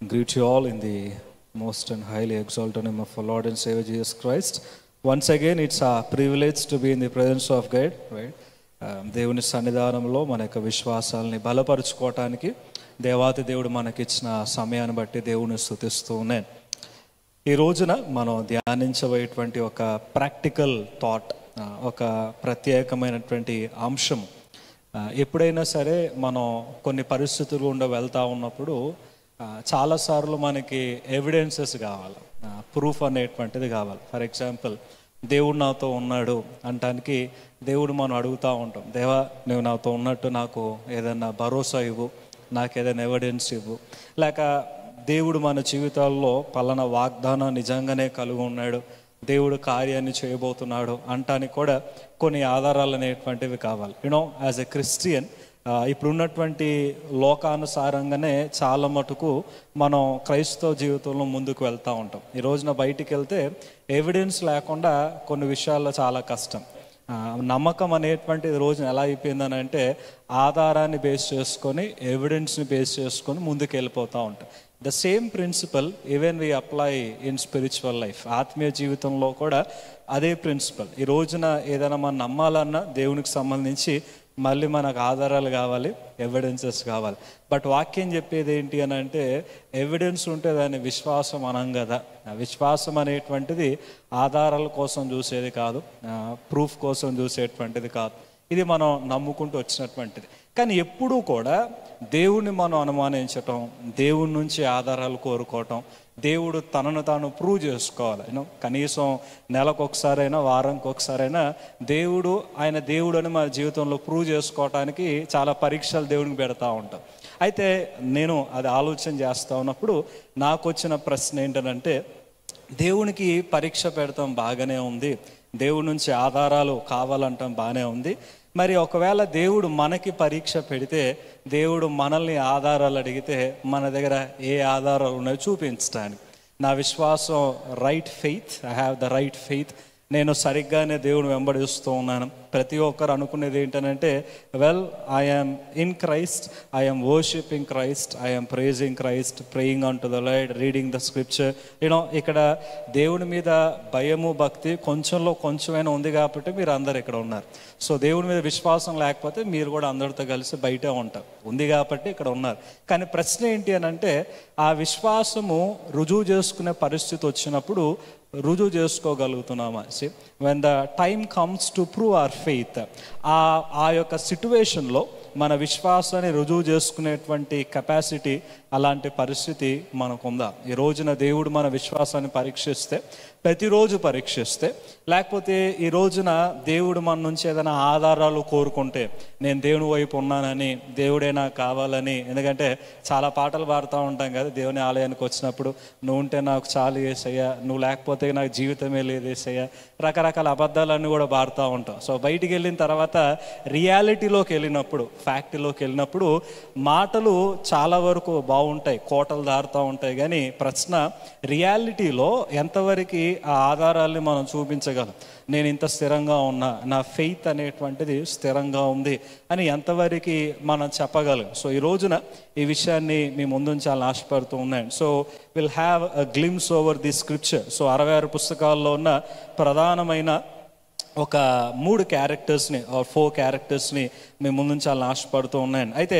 Greet you all in the most and highly exalted name of our Lord and Savior Jesus Christ. Once again, it's a privilege to be in the presence of God, right? దేవుని సన్నిధానంలో మన యొక్క విశ్వాసాలని బలపరుచుకోవటానికి దేవాతి దేవుడు మనకిచ్చిన సమయాన్ని బట్టి దేవుని స్తుతిస్తూ ఉన్నాను. ఈ రోజున మనం ధ్యానించబోయేటువంటి ఒక ప్రాక్టికల్ థాట్, ఒక ప్రత్యేకమైనటువంటి అంశం. ఎప్పుడైనా సరే మనం కొన్ని పరిస్థితులు గుండా వెళ్తూ ఉన్నప్పుడు చాలాసార్లు మనకి ఎవిడెన్సెస్ కావాలి, ప్రూఫ్ అనేటువంటిది కావాలి. ఫర్ ఎగ్జాంపుల్, దేవుడు నాతో ఉన్నాడు అంటానికి దేవుడు మనం అడుగుతూ ఉంటాం, దేవా నువ్వు నాతో ఉన్నట్టు నాకు ఏదైనా భరోసా ఇవ్వు, నాకు ఏదైనా ఎవిడెన్స్ ఇవ్వు. లేక దేవుడు మన జీవితాల్లో పలానా వాగ్దానం నిజంగానే కలిగి ఉన్నాడు, దేవుడు కార్యాన్ని చేయబోతున్నాడు అంటానికి కూడా కొన్ని ఆధారాలు అనేటువంటివి కావాలి. యూనో, యాజ్ ఎ క్రిస్టియన్ ఇప్పుడున్నటువంటి లోకానుసారంగానే చాలా మటుకు మనం క్రైస్తవ జీవితంలో ముందుకు వెళ్తూ ఉంటాం. ఈ రోజున బయటికి వెళ్తే ఎవిడెన్స్ లేకుండా కొన్ని విషయాల్లో చాలా కష్టం. నమ్మకం అనేటువంటిది రోజున ఎలా అయిపోయిందని అంటే ఆధారాన్ని బేస్ చేసుకొని, ఎవిడెన్స్ని బేస్ చేసుకొని ముందుకు వెళ్ళిపోతూ ఉంటాం. The same principle even we apply in spiritual life. ఆత్మీయ జీవితంలో కూడా అదే ప్రిన్సిపల్. ఈ రోజున ఏదైనా మనం నమ్మాలన్నా దేవునికి సంబంధించి మళ్ళీ మనకు ఆధారాలు కావాలి, ఎవిడెన్సెస్ కావాలి. బట్ వాక్యం చెప్పేది ఏంటి అని అంటే, ఎవిడెన్స్ ఉంటే దాన్ని విశ్వాసం అనం కదా. విశ్వాసం అనేటువంటిది ఆధారాల కోసం చూసేది కాదు, ప్రూఫ్ కోసం చూసేటువంటిది కాదు. ఇది మనం నమ్ముకుంటూ వచ్చినటువంటిది. కానీ ఎప్పుడూ కూడా దేవుణ్ణి మనం అనుమానించటం, దేవుడి నుంచి ఆధారాలు కోరుకోవటం, దేవుడు తనను తాను ప్రూవ్ చేసుకోవాలి. కనీసం నెలకు ఒకసారైనా, వారానికి ఒకసారైనా దేవుడు ఆయన దేవుడు అని మన జీవితంలో ప్రూవ్ చేసుకోవటానికి చాలా పరీక్షలు దేవునికి పెడతా ఉంటాం. అయితే నేను అది ఆలోచన చేస్తూ ఉన్నప్పుడు నాకు వచ్చిన ప్రశ్న ఏంటంటే, దేవునికి పరీక్ష పెడతాం బాగానే ఉంది, దేవుడి నుంచి ఆధారాలు కావాలంటాం బాగానే ఉంది. మరి ఒకవేళ దేవుడు మనకి పరీక్ష పెడితే, దేవుడు మనల్ని ఆధారాలు అడిగితే మన దగ్గర ఏ ఆధారాలు ఉన్నాయో చూపించడానికి. నా విశ్వాసం right faith, I have the right faith, నేను సరిగ్గానే దేవుని వెంబడిస్తూ ఉన్నాను. ప్రతి ఒక్కరు అనుకునేది ఏంటంటే, well, I'm in Christ, I'm worshipping Christ, I'm praising Christ, praying on to the lord, reading the scripture. You know, ఇక్కడ దేవుని మీద భయము, భక్తి కొంచెంలో కొంచెమైనా ఉంది కాబట్టి మీరు అందరు ఇక్కడ ఉన్నారు. సో దేవుని మీద విశ్వాసం లేకపోతే మీరు కూడా అందరితో కలిసి బయటే ఉంటారు, ఉంది కాబట్టి ఇక్కడ ఉన్నారు. కానీ ప్రశ్న ఏంటి అని అంటే, ఆ విశ్వాసము రుజువు చేసుకునే పరిస్థితి వచ్చినప్పుడు రుజువు చేసుకోగలుగుతున్నామా? When the time comes to prove our faith, ఆ యొక్క సిట్యువేషన్లో మన విశ్వాసాన్ని రుజువు చేసుకునేటువంటి కెపాసిటీ, అలాంటి పరిస్థితి మనకుందా? ఈ రోజున దేవుడు మన విశ్వాసాన్ని పరీక్షిస్తే, ప్రతిరోజు పరీక్షిస్తే, లేకపోతే ఈ రోజున దేవుడు మన నుంచి ఏదైనా ఆధారాలు కోరుకుంటే, నేను దేవుని వైపు ఉన్నానని, దేవుడే నాకు కావాలని. ఎందుకంటే చాలా పాటలు పాడుతూ ఉంటాం కదా, దేవుని ఆలయానికి వచ్చినప్పుడు, నువ్వు ఉంటే నాకు చాలు యేసయ్యా, నువ్వు లేకపోతే నాకు జీవితమే లేదు యేసయ్యా, రకరకాల అబద్ధాలన్నీ కూడా పాడుతూ ఉంటాం. సో బయటికి వెళ్ళిన తర్వాత రియాలిటీలోకి వెళ్ళినప్పుడు, ఫ్యాక్టరీలోకి వెళ్ళినప్పుడు మాటలు చాలా వరకు బాగుంటాయి, కోటలు దారుతూ ఉంటాయి. కానీ ప్రశ్న, రియాలిటీలో ఎంతవరకు ఆ ఆధారాల్ని మనం చూపించగలం? నేను ఇంత స్థిరంగా ఉన్నా, నా ఫెయిత్ అనేటువంటిది స్థిరంగా ఉంది అని ఎంతవరకు మనం చెప్పగలం? సో ఈ రోజున ఈ విషయాన్ని మీ ముందుంచాలని ఆశపడుతూ ఉన్నాను. So will have a glimpse over the scripture. So 66 పుస్తకాల్లో ఉన్న ప్రధానమైన ఒక 3 క్యారెక్టర్స్ని, 4 క్యారెక్టర్స్ని మేము ముందుంచాలని ఆశపడుతూ ఉన్నాను. అయితే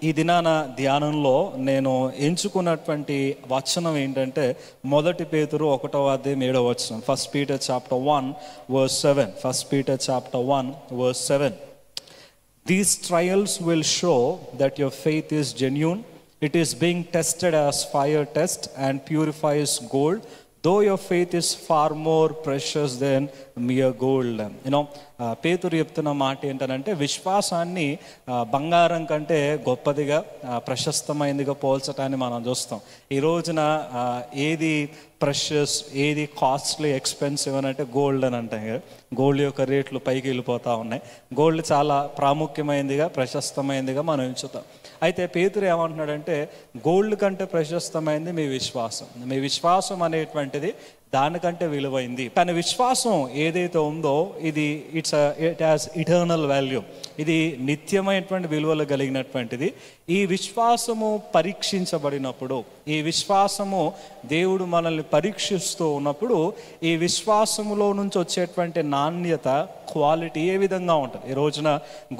ఈ దినాన ధ్యానంలో నేను ఎంచుకున్నటువంటి వచనం ఏంటంటే, 1 పేతురు 1:7. 1 Peter chapter 1 verse 7. 1 Peter chapter 1 verse 7. These trials will show that your faith is genuine. It is being tested as fire tests and purifies gold, though your faith is far more precious than mere gold. పేతురు చెప్తున్న మాట ఏంటంటే, విశ్వాసాన్ని బంగారం కంటే గొప్పదిగా, ప్రశస్తమైనదిగా పోల్చటాన్ని మనం చూస్తాం. ఈ రోజున ఏది ప్రెషస్, ఏది కాస్ట్లీ, ఎక్స్పెన్సివ్ అని అంటే గోల్డ్ అని అంటాం కదా. గోల్డ్ యొక్క రేట్లు పైకి వెళ్ళిపోతూ ఉన్నాయి. గోల్డ్ చాలా ప్రాముఖ్యమైనదిగా, ప్రశస్తమైనదిగా మనం ఎంచుతాం. అయితే పేతురు ఏమంటున్నాడంటే, గోల్డ్ కంటే ప్రశస్తమైనది మీ విశ్వాసం. మీ విశ్వాసం అనేటువంటిది దానికంటే విలువైంది. కానీ విశ్వాసం ఏదైతే ఉందో ఇట్ హ్యాస్ ఇటర్నల్ వాల్యూ. ఇది నిత్యమైనటువంటి విలువలు కలిగినటువంటిది. ఈ విశ్వాసము పరీక్షించబడినప్పుడు, ఈ విశ్వాసము దేవుడు మనల్ని పరీక్షిస్తూ ఉన్నప్పుడు, ఈ విశ్వాసములో నుంచి వచ్చేటువంటి నాణ్యత, క్వాలిటీ ఏ విధంగా ఉంటుంది. ఈ రోజున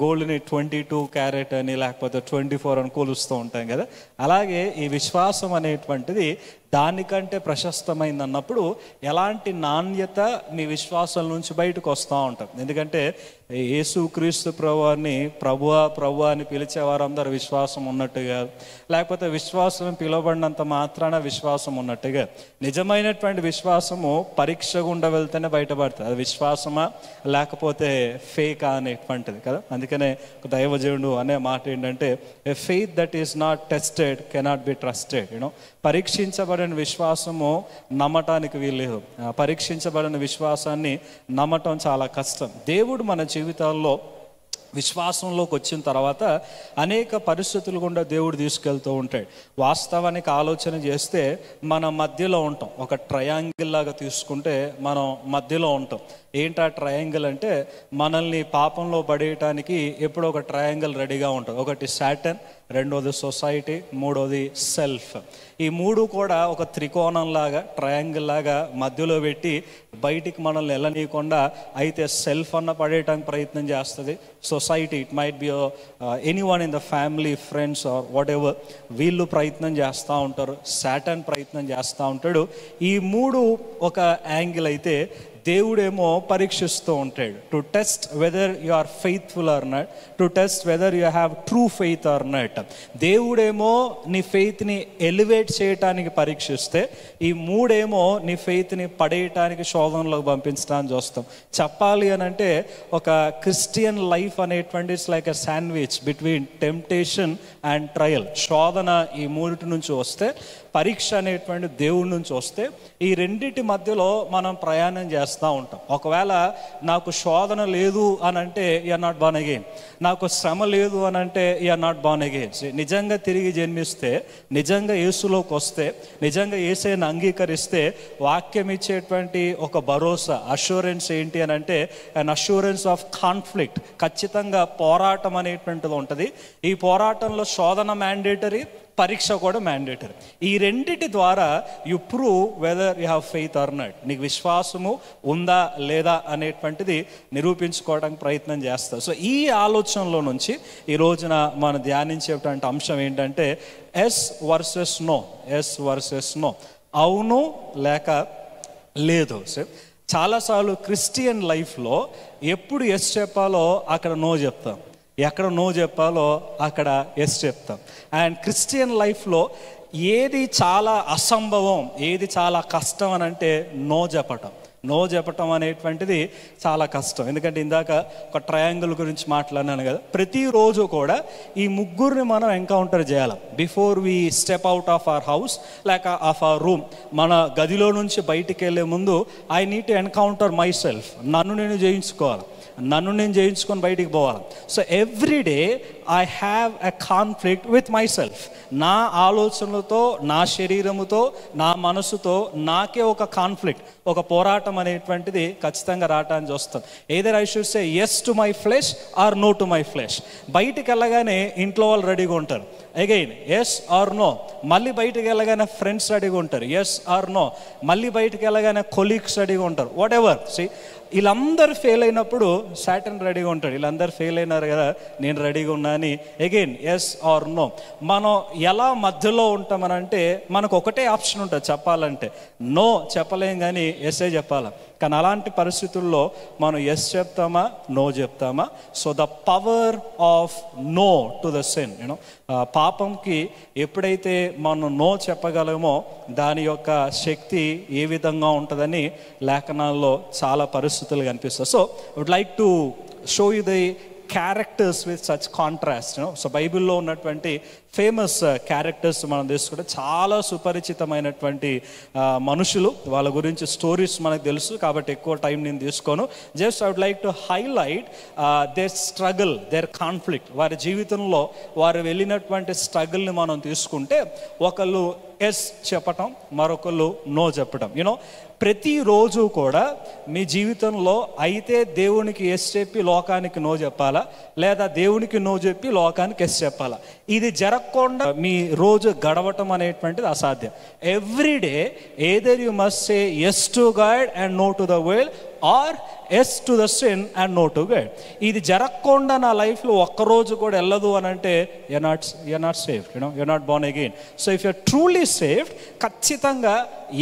గోల్డ్ని 22 క్యారెట్ అని లేకపోతే 24 అని కొలుస్తూ ఉంటాం కదా. అలాగే ఈ విశ్వాసం అనేటువంటిది దానికంటే ప్రశస్తమైంది అన్నప్పుడు ఎలాంటి నాణ్యత నీ విశ్వాసం నుంచి బయటకు వస్తూ ఉంటాం. ఎందుకంటే యేసుక్రీస్తు ప్రభువాన్ని ప్రభువా అని పిలిచేవారందరూ విశ్వాసం ఉన్నట్టుగా, లేకపోతే విశ్వాసం పిలువబడినంత మాత్రాన విశ్వాసం ఉన్నట్టుగా. నిజమైనటువంటి విశ్వాసము పరీక్ష గుండా వెళ్తేనే బయటపడుతుంది. అది విశ్వాసమా లేకపోతే ఫేకా అనేటువంటిది కదా. అందుకనే దైవజనుడు అనే మాట ఏంటంటే, a faith that is not tested cannot be trusted. పరీక్షించబడిన విశ్వాసము నమ్మటానికి వీల్లేదు. పరీక్షించబడిన విశ్వాసాన్ని నమ్మటం చాలా కష్టం. దేవుడు మన జీవితాల్లో విశ్వాసంలోకి వచ్చిన తర్వాత అనేక పరిస్థితులు గుండా దేవుడు తీసుకెళ్తూ ఉంటాడు. వాస్తవానికి ఆలోచన చేస్తే మన మధ్యలో ఉంటాం. ఒక ట్రయాంగిల్ లాగా తీసుకుంటే మనం మధ్యలో ఉంటాం. ఏంటి ఆ ట్రయాంగిల్ అంటే, మనల్ని పాపంలో పడేయటానికి ఎప్పుడో ఒక ట్రయాంగిల్ రెడీగా ఉంటుంది. ఒకటి సాటన్, రెండోది సొసైటీ, మూడోది సెల్ఫ్. ఈ మూడు కూడా ఒక త్రికోణం లాగా, ట్రయాంగిల్ లాగా మధ్యలో పెట్టి బయటికి మనల్ని వెళ్ళనీయకుండా అయితే సెల్ఫ్ అన్న పడేయటానికి ప్రయత్నం చేస్తుంది. Society, it might be anyone in the family, friends or whatever, వీళ్ళు ప్రయత్నం చేస్తూ ఉంటారు. సాటన్ ప్రయత్నం చేస్తూ ఉంటాడు. ఈ మూడు ఒక యాంగిల్ అయితే, దేవుడేమో పరీక్షిస్తూ ఉంటాడు. To test whether you are faithful or not, to test whether you have true faith or not. దేవుడేమో నీ ఫెయిత్ని ఎలివేట్ చేయటానికి పరీక్షిస్తే, ఈ మూడేమో నీ ఫెయిత్ని పడేయటానికి శోధనలోకి పంపించడానికి చూస్తాం. చెప్పాలి అని అంటే, ఒక క్రిస్టియన్ లైఫ్ అనేటువంటి it's like a sandwich between temptation and trial. శోధన ఈ మూడిటి నుంచి వస్తే, పరీక్ష అనేటువంటి దేవుడి నుంచి వస్తే, ఈ రెండిటి మధ్యలో మనం ప్రయాణం చేస్తూ ఉంటాం. ఒకవేళ నాకు శోధన లేదు అని అంటే you are not born again. నాకు శ్రమ లేదు అని అంటే you are not born again. నిజంగా తిరిగి జన్మిస్తే, నిజంగా యేసులోకి వస్తే, నిజంగా యేసుని అంగీకరిస్తే, వాక్యం ఇచ్చేటువంటి ఒక భరోసా, అష్యూరెన్స్ ఏంటి అని అంటే, అన్ అష్యూరెన్స్ ఆఫ్ కాన్ఫ్లిక్ట్. ఖచ్చితంగా పోరాటం అనేటువంటిది ఉంటుంది. ఈ పోరాటంలో శోధన మ్యాండేటరీ, పరీక్ష కూడా మ్యాండేటరీ. ఈ రెండిటి ద్వారా you prove whether you have faith or not. నీకు విశ్వాసము ఉందా లేదా అనేటువంటిది నిరూపించుకోవడానికి ప్రయత్నం చేస్తారు. సో ఈ ఆలోచనలో నుంచి ఈ రోజున మనం ధ్యానించేటువంటి అంశం ఏంటంటే, yes versus no. Yes versus no, అవును లేక లేదు. సో చాలాసార్లు క్రిస్టియన్ లైఫ్లో ఎప్పుడు ఎస్ చెప్పాలో అక్కడ నో చెప్తాం, ఎక్కడ నో చెప్పాలో అక్కడ ఎస్ చెప్తాం. అండ్ క్రిస్టియన్ లైఫ్లో ఏది చాలా అసంభవం, ఏది చాలా కష్టం అని అంటే నో చెప్పటం అనేటువంటిది చాలా కష్టం. ఎందుకంటే ఇందాక ఒక ట్రయాంగిల్ గురించి మాట్లాడినాను కదా. ప్రతిరోజు కూడా ఈ ముగ్గురిని మనం ఎన్కౌంటర్ చేయాలి. Before we step out of our house లేక ఆఫ్ అవర్ రూమ్, మన గదిలో నుంచి బయటికి వెళ్ళే ముందు I need to encounter my self. నన్ను నేను జయించుకొని బయటికి పోవాలి. So every day I have a conflict with my self. నా ఆలోచనలతో, నా శరీరముతో, నా మనసుతో నాకే ఒక కాన్ఫ్లిక్ట్, ఒక పోరాటం అనేటువంటిది ఖచ్చితంగా రావటానికి వస్తుంది. Either I should say yes to my flesh or no to my flesh. బయటికి వెళ్ళగానే ఇంట్లో వాళ్ళు రెడీగా ఉంటారు, అగైన్ ఎస్ ఆర్ నో. మళ్ళీ బయటికి వెళ్ళగానే ఫ్రెండ్స్ రెడీగా ఉంటారు, ఎస్ ఆర్ నో. మళ్ళీ బయటికి వెళ్ళగానే కొలీగ్స్ రెడీగా ఉంటారు, వాట్ ఎవర్. వీళ్ళందరూ ఫెయిల్ అయినప్పుడు సాటన్ రెడీగా ఉంటాడు, వీళ్ళందరూ ఫెయిల్ అయినారు కదా, నేను రెడీగా ఉన్నా అని. Again yes or no. మనం ఎలా మధ్యలో ఉంటామనంటే, మనకు ఒకటే ఆప్షన్ ఉంటుంది చెప్పాలంటే, నో చెప్పలేం కానీ ఎస్ఏ చెప్పాలి. కానీ అలాంటి పరిస్థితుల్లో మనం ఎస్ చెప్తామా, నో చెప్తామా? So the power of no to the sin, పాపంకి ఎప్పుడైతే మనం నో చెప్పగలమో దాని యొక్క శక్తి ఏ విధంగా ఉంటుందని లేఖనాల్లో చాలా పరిస్థితులు కనిపిస్తాయి. So would like to show you the characters with such contrast. So బైబిల్లో ఉన్నటువంటి ఫేమస్ క్యారెక్టర్స్ మనం తీసుకుంటే చాలా సుపరిచితమైనటువంటి మనుషులు, వాళ్ళ గురించి స్టోరీస్ మనకు తెలుసు కాబట్టి ఎక్కువ టైం నేను తీసుకోను. Just I would like to highlight their struggle, their conflict. వారి జీవితంలో వారు వెళ్ళినటువంటి స్ట్రగుల్ని మనం తీసుకుంటే ఒకళ్ళు ఎస్ చెప్పటం, మరొకళ్ళు నో చెప్పటం. యూనో ప్రతిరోజు కూడా మీ జీవితంలో అయితే దేవునికి ఎస్ చెప్పి లోకానికి నో చెప్పాలా, లేదా దేవునికి నో చెప్పి లోకానికి ఎస్ చెప్పాలా? ఇది జరగకుండా మీ రోజు గడవటం అనేటువంటిది అసాధ్యం. Everyday either you must say yes to God and no to the world, or yes to the sin and no to God. ఇది జరగకుండా నా లైఫ్లో ఒక్కరోజు కూడా వెళ్ళదు అని అంటే you're not saved, you're not born again. So if you're truly saved, ఖచ్చితంగా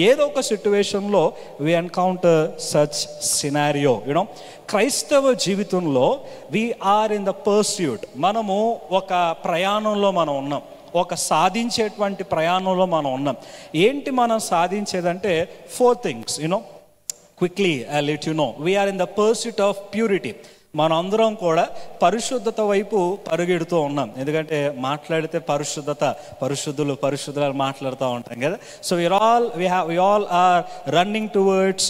ఏదో ఒక సిచ్యువేషన్లో we encounter such scenario. క్రైస్తవ జీవితంలో we are in the pursuit. మనము ఒక ప్రయాణంలో మనం ఉన్నాం, ఒక సాధించేటువంటి ప్రయాణంలో మనం ఉన్నాం. ఏంటి మనం సాధించేదంటే 4 things. Quickly I'll let you know. We are in the pursuit of purity. మనం అందరం కూడా పరిశుద్ధత వైపు పరుగెడుతూ ఉన్నాం. ఎందుకంటే మాట్లాడితే పరిశుద్ధులు మాట్లాడుతూ ఉంటాం కదా. So we all are running towards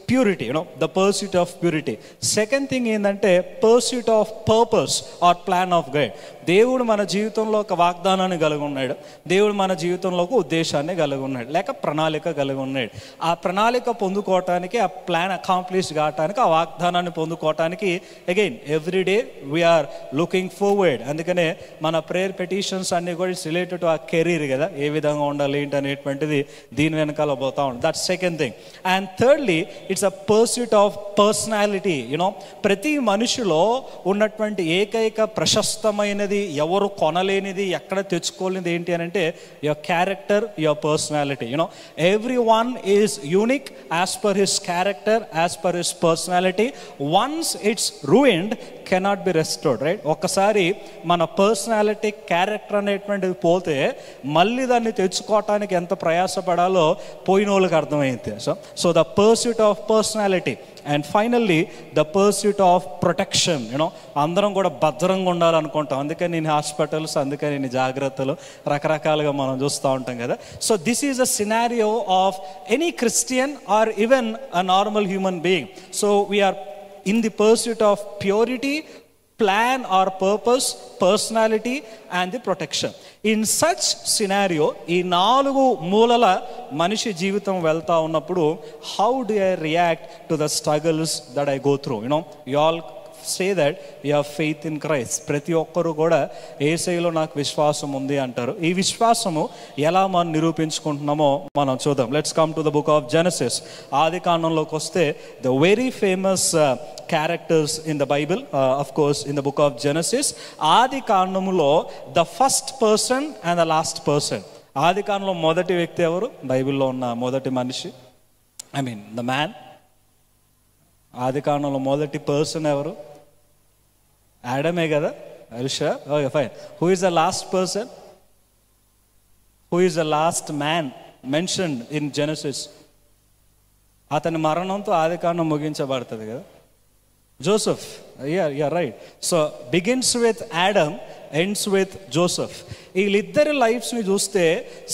purity, the pursuit of purity. Second thing ఏంటంటే pursuit of purpose or plan of God. దేవుడు మన జీవితంలో ఒక వాగ్దానాన్ని కలిగి ఉన్నాడు, దేవుడు మన జీవితంలో ఒక ఉద్దేశాన్ని కలిగి ఉన్నాడు, లేక ప్రణాళిక కలిగి ఉన్నాడు. ఆ ప్రణాళిక పొందుకోవటానికి, ఆ ప్లాన్ అకాంప్లిష్ కావటానికి, ఆ వాగ్దానాన్ని పొందుకోవటానికి again everyday we're looking forward. అందుకనే మన ప్రేయర్ పెటిషన్స్ అన్నీ కూడా ఇట్స్ రిలేటెడ్ టు ఆ కెరీర్ కదా, ఏ విధంగా ఉండాలి ఏంటి అనేటువంటిది దీని వెనకాల పోతా ఉంది. That second thing. And thirdly it's a pursuit of personality. ప్రతి మనిషిలో ఉన్నటువంటి ఏకైక ప్రశస్తమైనది, ఎవరు కొనలేనిది, ఎక్కడ తెచ్చుకోలేనిది ఏంటి అని అంటే your character, your personality. Every one is unique as per his character, as per his personality. Once it's ruined cannot be restored, right? ఒక్కసారి మన పర్సనాలిటీ, క్యారెక్టర్ అనేటువంటిది పోతే మళ్ళీ దాన్ని తెచ్చుకోవటానికి ఎంత ప్రయాసపడాలో పోయిన వాళ్ళకి అర్థమైంది. So the pursuit of personality. And finally the pursuit of protection. అందరం కూడా భద్రంగా ఉండాలనుకుంటాం, అందుకని నేను హాస్పిటల్స్, అందుకని నేను జాగ్రత్తలు రకరకాలుగా మనం చూస్తూ ఉంటాం కదా. So this is a scenario of any Christian or even a normal human being. So we are in the pursuit of purity, plan or purpose, personality and the protection. In such scenario, ఈ 4 మూలల మనిషి జీవితం వెళ్తా ఉన్నప్పుడు how do I react to the struggles that I go through? You all say that you have faith in Christ. ప్రతి ఒక్కరు కూడా యేసయ్యలో నాకు విశ్వాసం ఉంది అంటారు. ఈ విశ్వాసము ఎలా మనం నిరూపించుకుంటున్నామో మనం చూద్దాం. Let's come to the book of Genesis. ఆది కాండంలోకి వస్తే the very famous characters in the Bible, of course in the book of Genesis. ఆది కాండములో the first person and the last person. ఆది కాండంలో మొదటి వ్యక్తి ఎవరు? బైబిల్లో ఉన్న మొదటి మనిషి, ద మ్యాన్. ఆది కాండంలో మొదటి పర్సన్ ఎవరు? ఆడమే కదా. Okay, fine. Who is the last person? Who is the last man mentioned in Genesis? అతని మరణంతో ఆది కాండం ముగించబడుతుంది కదా. Joseph. Yeah right. So begins with Adam, ends with Joseph. వీళ్ళిద్దరి లైఫ్స్ని చూస్తే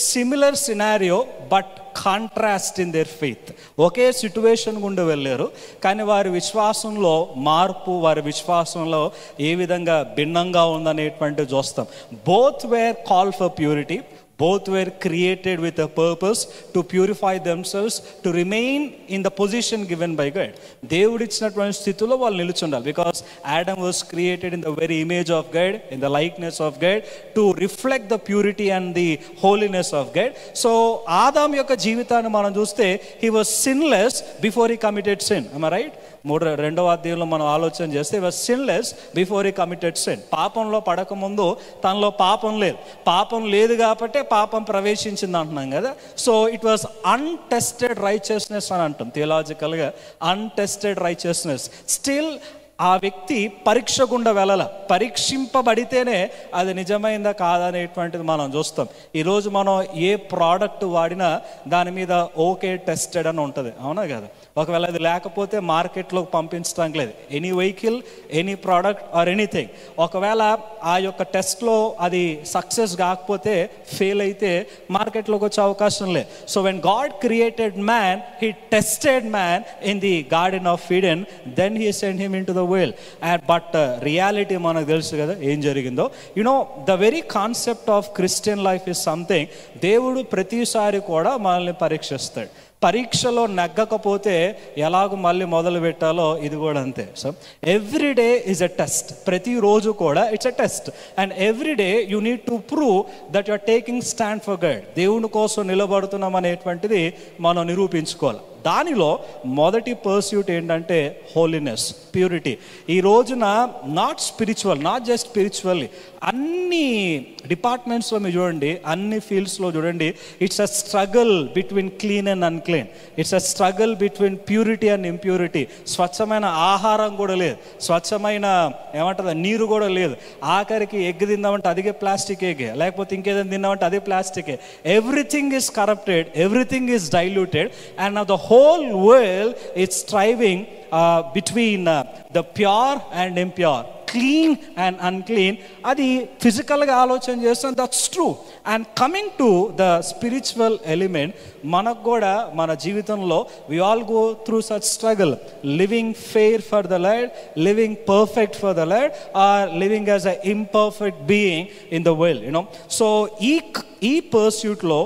similar scenario but contrast in their faith. Okay situation గుండా వెళ్ళారు, కానీ వారి విశ్వాసంలో మార్పు, వారి విశ్వాసంలో ఏ విధంగా భిన్నంగా ఉందనేటువంటిది చూస్తాం. Both wear call for purity. Both were created with a purpose to purify themselves, to remain in the position given by God. దేవుడు ఇచ్చినటువంటి స్థితిలో వాళ్ళు నిలుచుండాలి. Because Adam was created in the very image of God, in the likeness of God, to reflect the purity and the holiness of God. So ఆదాము యొక్క జీవితాన్ని మనం చూస్తే he was sinless before he committed sin. Am I right? 2వ అధ్యాయంలో మనం ఆలోచన చేస్తే he was sinless before he committed sin. పాపంలో పడకముందు తనలో పాపం లేదు. పాపం లేదు కాబట్టి పాపం ప్రవేశించింది అంటున్నాం కదా. So it was untested righteousness అని అంటాం థియలాజికల్గా. Untested righteousness. స్టిల్ ఆ వ్యక్తి పరీక్ష గుండా వెళ్ళాల. పరీక్షింపబడితేనే అది నిజమైందా కాదనేటువంటిది మనం చూస్తాం. ఈరోజు మనం ఏ ప్రోడక్ట్ వాడినా దాని మీద ఓకే టెస్టెడ్ అని ఉంటుంది, అవునా కదా? ఒకవేళ అది లేకపోతే మార్కెట్లోకి పంపించడానికి లేదు. Any vehicle, any product or anything, ఒకవేళ ఆ యొక్క టెస్ట్లో అది సక్సెస్ కాకపోతే, ఫెయిల్ అయితే మార్కెట్లోకి వచ్చే అవకాశం లేదు. So when God created man, he tested man in the garden of Eden, then he send him into the world. And but reality మనకు తెలుసు కదా ఏం జరిగిందో. You know the very concept of Christian life is something, దేవుడు ప్రతిసారి కూడా మనల్ని పరీక్షిస్తాడు. పరీక్షలో నెగ్గకపోతే ఎలాగో మళ్ళీ మొదలు పెట్టాలో ఇది కూడా అంతే. So every day is a test. ప్రతిరోజు కూడా it's a test. And every day you need to prove that you are taking stand for God. దేవుని కోసం నిలబడుతున్నాం అనేటువంటిది మనం నిరూపించుకోవాలి. దానిలో మొదటి పర్స్యూట్ ఏంటంటే హోలీనెస్, ప్యూరిటీ. ఈ రోజున not spiritual, not just spiritually, అన్ని డిపార్ట్మెంట్స్లో మీరు చూడండి, అన్ని ఫీల్డ్స్లో చూడండి, it's a struggle between clean and unclean. It's a struggle between purity and impurity. స్వచ్ఛమైన ఆహారం కూడా లేదు, స్వచ్ఛమైన ఏమంటారు నీరు కూడా లేదు. ఆఖరికి ఎగ్ తిందామంటే అదిగే ప్లాస్టిక్ ఎగ్, లేకపోతే ఇంకేదైనా తిందామంటే అదే plastic. Everything is corrupted, everything is diluted, and now the whole world is striving between the pure and impure, clean and unclean. అది ఫిజికల్గా ఆలోచన చేస్తాం, that's true. And coming to the spiritual element, మనకు కూడా మన జీవితంలో we all go through such struggle, living fair for the lord, living perfect for the lord, or living as a imperfect being in the world. You know, so ఈ పర్స్యూట్లో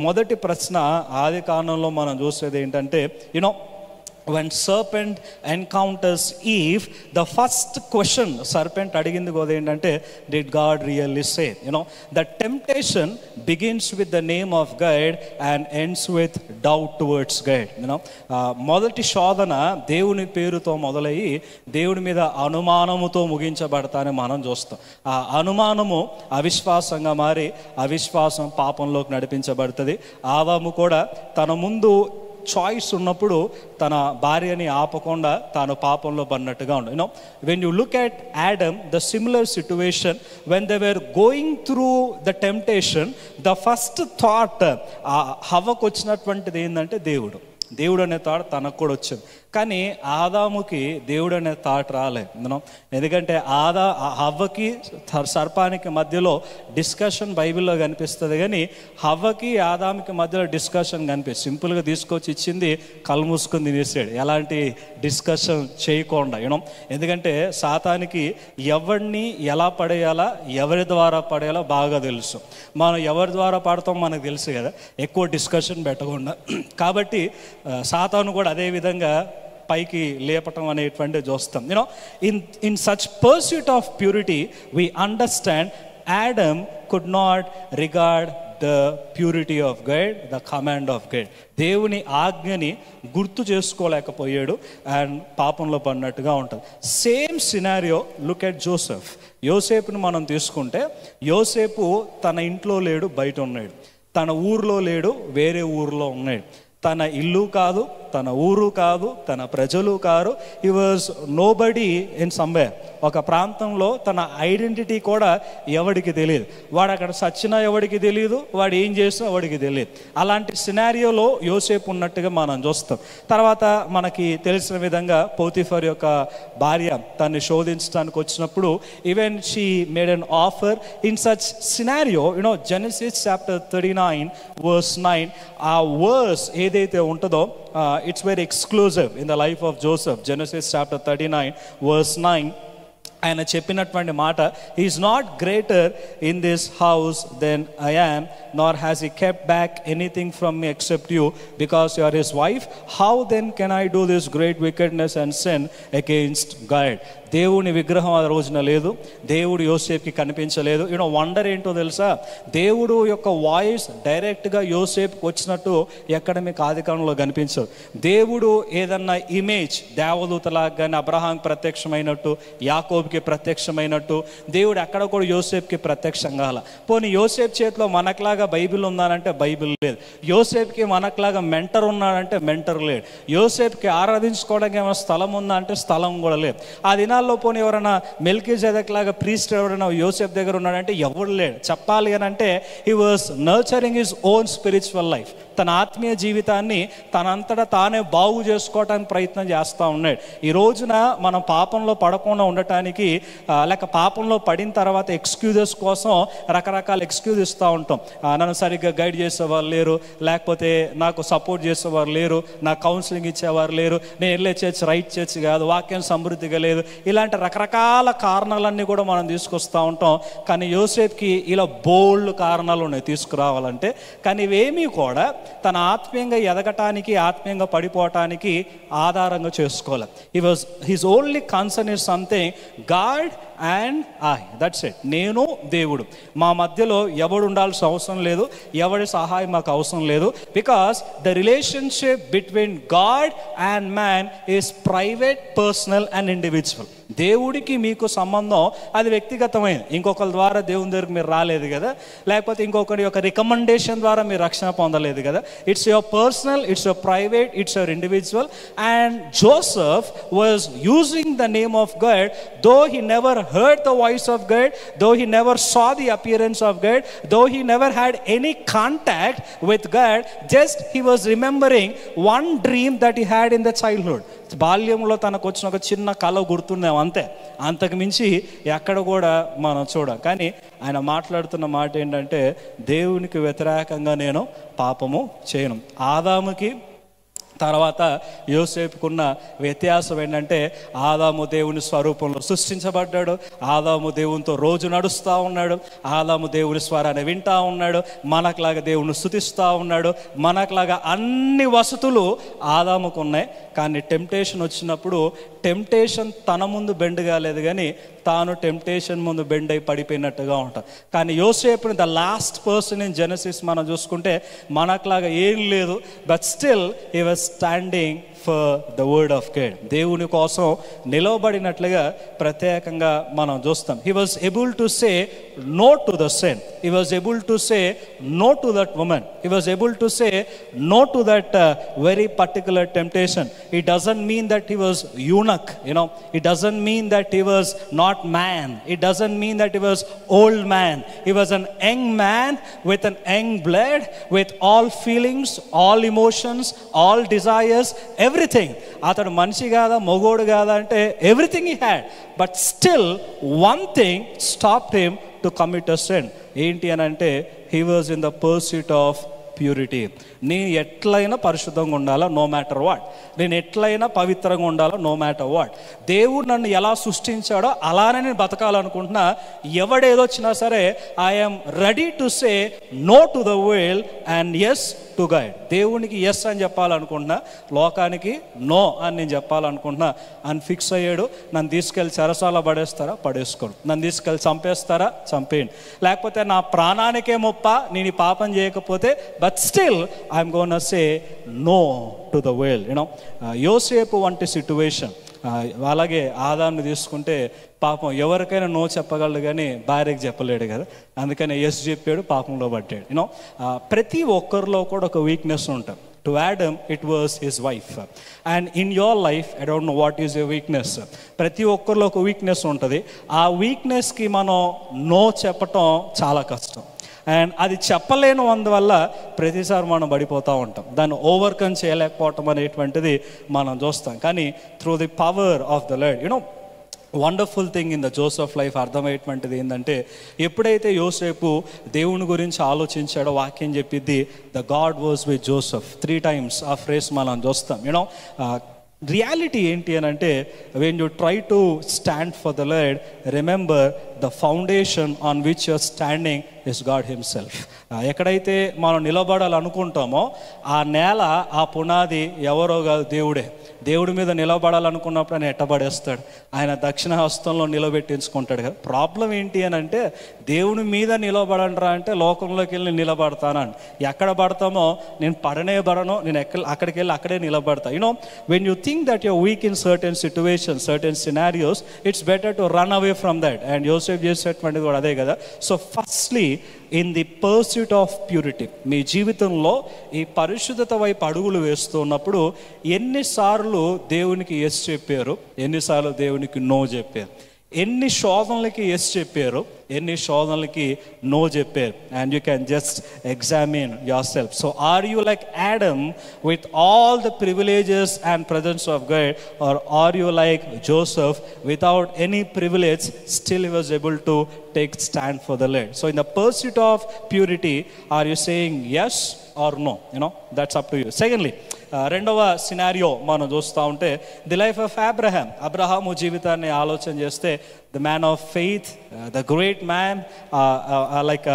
మొదటి ప్రశ్న ఆది కాండంలో మనం చూసేది ఏంటంటే, you know when serpent encounters Eve, the first question serpent అడిగింది కూడా ఏంటంటే, did God really say? You know, the temptation begins with the name of God and ends with doubt towards God. You know, మొదటి శోధన దేవుని పేరుతో మొదలయ్యి దేవుని మీద అనుమానముతో ముగించబడతానని మనం చూస్తాం. ఆ అనుమానము అవిశ్వాసంగా మారి అవిశ్వాసం పాపంలోకి నడిపించబడుతుంది. ఆదాము కూడా తన ముందు చాయిస్ ఉన్నప్పుడు తన భార్యని ఆపకుండా తాను పాపంలో పడినట్టుగా ఉండదు. You know, when you look at Adam, the similar situation, when they were going through the temptation, the first thought హవ్వకు వచ్చినటువంటిది ఏంటంటే దేవుడు అనే థాట్ తనకు కూడా వచ్చింది. కానీ ఆదాముకి దేవుడు అనే థాట్ రాలేదు. ఎందుకంటే హవ్వకి సర్పానికి మధ్యలో డిస్కషన్ బైబిల్లో కనిపిస్తుంది, కానీ హవ్వకి ఆదాముకి మధ్యలో డిస్కషన్ కనిపిస్తుంది. సింపుల్గా తీసుకొచ్చి ఇచ్చింది, కళ్ళు మూసుకొని తినేసాడు, ఎలాంటి డిస్కషన్ చేయకుండా. ఎందుకంటే సాతానికి ఎవరిని ఎలా పడేయాలా, ఎవరి ద్వారా పడేయాలో బాగా తెలుసు. మనం ఎవరి ద్వారా పడతాం మనకు తెలుసు కదా, ఎక్కువ డిస్కషన్ పెట్టకుండా. కాబట్టి సాతాను కూడా అదే విధంగా పైకి లేపటం అనేటువంటి చూస్తాం. You know, in such pursuit of purity we understand Adam could not regard the purity of God, the command of God. దేవుని ఆజ్ఞని గుర్తు చేసుకోలేకపోయాడు అండ్ పాపంలో పడినట్టుగా ఉంటుంది. Same scenario look at Joseph. యోసేపుని మనం తీసుకుంటే, యోసేపు తన ఇంట్లో లేడు, బయట ఉన్నాడు. తన ఊర్లో లేడు, వేరే ఊర్లో ఉన్నాడు. తన ఇల్లు కాదు, తన ఊరు కాదు, తన ప్రజలు కాదు. He was nobody in somewhere. ఒక ప్రాంతంలో తన ఐడెంటిటీ కూడా ఎవడికి తెలియదు. వాడు అక్కడ సచ్చినా ఎవడికి తెలియదు, వాడు ఏం చేసినా ఎవడికి తెలియదు. అలాంటి సినారియోలో యోసేపు ఉన్నట్టుగా మనం చూస్తాం. తర్వాత మనకి తెలిసిన విధంగా పోతిఫర్ యొక్క భార్య తన్ని శోధించడానికి వచ్చినప్పుడు, even she made an offer. In such scenario, you know, Genesis chapter 39 verse 9, ఆ వర్స్ ఏదైతే ఉంటుందో, it's very exclusive in the life of Joseph. Genesis chapter 39 verse 9, ఆయన చెప్పినటువంటి మాట, he is not greater in this house than I am, nor has he kept back anything from me except you, because you are his wife. How then can I do this great wickedness and sin against God? దేవుని విగ్రహం ఆ రోజున లేదు, దేవుడు యోసేపుకి కనిపించలేదు. You know, wonder ఏంటో తెలుసా, దేవుడు యొక్క వాయిస్ డైరెక్ట్గా యోసేపుకి వచ్చినట్టు ఎక్కడ మీకు ఆదికాండంలో కనిపించదు. దేవుడు ఏదన్నా ఇమేజ్ దేవదూతలాగా కానీ అబ్రహాంకి ప్రత్యక్షమైనట్టు, యాకోబుకి ప్రత్యక్షమైనట్టు దేవుడు ఎక్కడ కూడా యోసేపుకి ప్రత్యక్షం కాల. పోనీ యోసేపు చేతిలో మనకులాగా బైబిల్ ఉందానంటే బైబిల్ లేదు. యోసేపుకి మనకులాగా మెంటర్ ఉన్నాడంటే మెంటర్ లేడు. యోసేపుకి ఆరాధించుకోవడానికి ఏమైనా స్థలం ఉందా అంటే స్థలం కూడా లేదు. ఆ దినాల్లో దినాల్లో పోనీ ఎవరైనా మెల్కీజెదెక్ లాగా ప్రీస్ట్ ఎవరైనా యోసేపు దగ్గర ఉన్నాడంటే ఎవడు లేడు. చెప్పాలి అని అంటే he was nurturing his own spiritual life. తన ఆత్మీయ జీవితాన్ని తనంతటా తానే బాగు చేసుకోవటానికి ప్రయత్నం చేస్తూ ఉన్నాడు. ఈ రోజున మనం పాపంలో పడకుండా ఉండటానికి లేక పాపంలో పడిన తర్వాత ఎక్స్క్యూజెస్ కోసం రకరకాల ఎక్స్క్యూజ్ ఇస్తూ ఉంటాం. నన్ను సరిగ్గా గైడ్ చేసేవారు లేరు, లేకపోతే నాకు సపోర్ట్ చేసేవారు లేరు, నాకు కౌన్సిలింగ్ ఇచ్చేవారు లేరు, నేను వెళ్ళే చర్చ్ రైట్ చర్చ్ కాదు, వాక్యం సమృద్ధిగా లేదు, ఇలాంటి రకరకాల కారణాలన్నీ కూడా మనం తీసుకొస్తూ ఉంటాం. కానీ యోసేపుకి ఇలా బోల్డ్ కారణాలు ఉన్నాయి తీసుకురావాలంటే. కానీ ఇవేమీ కూడా తన ఆత్మీయంగా ఎదగటానికి, ఆత్మీయంగా పడిపోవటానికి ఆధారంగా చేసుకోవాలి. His only concern is something God and I, that's it. నేను దేవుడు, మా మధ్యలో ఎవడు ఉండాల్సిన అవసరం లేదు, ఎవడి సహాయం మాకు అవసరం లేదు. Because the relationship between God and man is private, personal and individual. దేవుడికి మీకు సంబంధం అది వ్యక్తిగతమైనది. ఇంకొకరి ద్వారా దేవుని దగ్గరికి మీరు రాలేదు కదా, లేకపోతే ఇంకొకరి యొక్క రికమెండేషన్ ద్వారా మీరు రక్షణ పొందలేదు కదా. It's your personal, it's your private, it's your individual. And Joseph was using the name of God, though he never heard the voice of God, though he never saw the appearance of God, though he never had any contact with God, just he was remembering one dream that he had in the childhood. బాల్యంలో తనకు వచ్చిన ఒక చిన్న కళ గుర్తున్నాం అంతే, అంతకు మించి ఎక్కడ కూడా మనం చూడం. కానీ ఆయన మాట్లాడుతున్న మాట ఏంటంటే దేవునికి వ్యతిరేకంగా నేను పాపము చేయను. ఆదాముకి తర్వాత యోసేపుకున్న వ్యత్యాసం ఏంటంటే ఆదాము దేవుని స్వరూపంలో సృష్టించబడ్డాడు, ఆదాము దేవునితో రోజు నడుస్తూ ఉన్నాడు, ఆదాము దేవుని స్వరాన్ని వింటూ ఉన్నాడు, మనకులాగా దేవుని స్తుతిస్తూ ఉన్నాడు, మనకులాగా అన్ని వసతులు ఆదాముకు ఉన్నాయి. కానీ టెంప్టేషన్ వచ్చినప్పుడు టెంప్టేషన్ తన ముందు బెండ్ కాలేదు, కానీ తాను టెంప్టేషన్ ముందు బెండ్ అయి పడిపోయినట్టుగా ఉంటాం. కానీ యోసేపుని the last person in Genesis మనం చూసుకుంటే మనకులాగా ఏం లేదు, but still he was standing for the word of God. దేవుని కోసం నిలవబడినట్లుగా ప్రత్యేకంగా మనం చూస్తాం. He was able to say no to the sin. He was able to say no to that woman. He was able to say no to that very particular temptation. It doesn't mean that he was eunuch, it doesn't mean that he was not man, it doesn't mean that he was old man. He was an young man with an young blood, with all feelings, all emotions, all desires, everything. అతడు మనిషి కాదా, మొగోడు కాదా అంటే everything he had, but still one thing stopped him to commit a sin. ఏంటి అని అంటే he was in the pursuit of purity. నేను ఎట్లయినా పరిశుద్ధంగా ఉండాలా నో మ్యాటర్ వాట్, నేను ఎట్లయినా పవిత్రంగా ఉండాలా నో మ్యాటర్ వాట్. దేవుడు నన్ను ఎలా సృష్టించాడో అలానే నేను బతకాలనుకుంటున్నా. ఎవడేదొచ్చినా సరే I'm ready to say no to the world and yes to God. దేవునికి ఎస్ అని చెప్పాలనుకుంటున్నా, లోకానికి నో అని నేను చెప్పాలనుకుంటున్నా అని ఫిక్స్ అయ్యాడు. నన్ను తీసుకెళ్ళి చెరసాల పడేస్తారా, పడేసుకోండి. నన్ను తీసుకెళ్ళి చంపేస్తారా, చంపేయండి. లేకపోతే నా ప్రాణానికే ముప్ప నేను ఈ పాపం చేయకపోతే, but still I'm gonna say no to the world. యోసేపు వంటి సిట్యువేషన్. అలాగే ఆదాన్ని తీసుకుంటే పాపం ఎవరికైనా నో చెప్పగలడు కానీ భార్యకి చెప్పలేడు కదా, అందుకని ఎస్ చెప్పాడు, పాపంలో పడ్డాడు. ప్రతి ఒక్కరిలో కూడా ఒక వీక్నెస్ ఉంటుంది. To Adam, it was his wife. And in your life, I don't know what is your weakness. ప్రతి ఒక్కరిలో ఒక వీక్నెస్ ఉంటుంది. ఆ వీక్నెస్కి మనం నో చెప్పటం చాలా కష్టం. అండ్ అది చెప్పలేని అందువల్ల ప్రతిసారి మనం పడిపోతూ ఉంటాం, దాన్ని ఓవర్కమ్ చేయలేకపోవటం అనేటువంటిది మనం చూస్తాం. కానీ through the power of the Lord, wonderful thing in the Joseph life అర్థమయ్యేటువంటిది ఏంటంటే ఎప్పుడైతే యోసేపు దేవుని గురించి ఆలోచించాడో వాక్యం చెప్పిద్ది the God was with Joseph. 3 times ఆ ఫ్రేస్ మనం చూస్తాం. రియాలిటీ ఏంటి అని అంటే when you try to stand for the Lord, remember the foundation on which you're standing is God himself. ఎక్కడైతే మనం నిలబడాలనుకుంటామో ఆ నేల, ఆ పునాది ఎవరో కాదు, దేవుడే. దేవుడి మీద నిలబడాలనుకున్నప్పుడు ఆయన ఎట్టబడేస్తాడు, ఆయన దక్షిణ హస్తంలో నిలబెట్టించుకుంటాడు కదా. ప్రాబ్లం ఏంటి అని అంటే దేవుని మీద నిలబడండ్రా అంటే లోకంలోకి వెళ్ళి నిలబడతానని. ఎక్కడ పడతామో నేను పడను, నేను అక్కడికి వెళ్ళి అక్కడే నిలబడతా. When you think that you're weak in certain situations, certain scenarios, it's better to run away from that. And యోసేపు వర్షిప్ చేసేటువంటిది కూడా అదే కదా. So firstly in the pursuit of purity, మీ జీవితంలో ఈ పరిశుద్ధత వైపు అడుగులు వేస్తున్నప్పుడు ఎన్నిసార్లు దేవునికి ఎస్ చెప్పారు, ఎన్నిసార్లు దేవునికి నో చెప్పారు, ఎన్ని శోధనలకి ఎస్ చెప్పారు, ఎన్ని శోధనలకి నో చెప్పారు. And you can just examine yourself. So are you like Adam with all the privileges and presence of God, or or you like Joseph without any privilege still he was able to take stand for the Lord? So in the pursuit of purity, are you saying yes or no? That's up to you. Secondly, రెండవ scenario మనం చూస్తూ ఉంటే the life of Abraham. Abraham జీవితాన్ని ఆలోచన చేస్తే the man of faith, the great man, like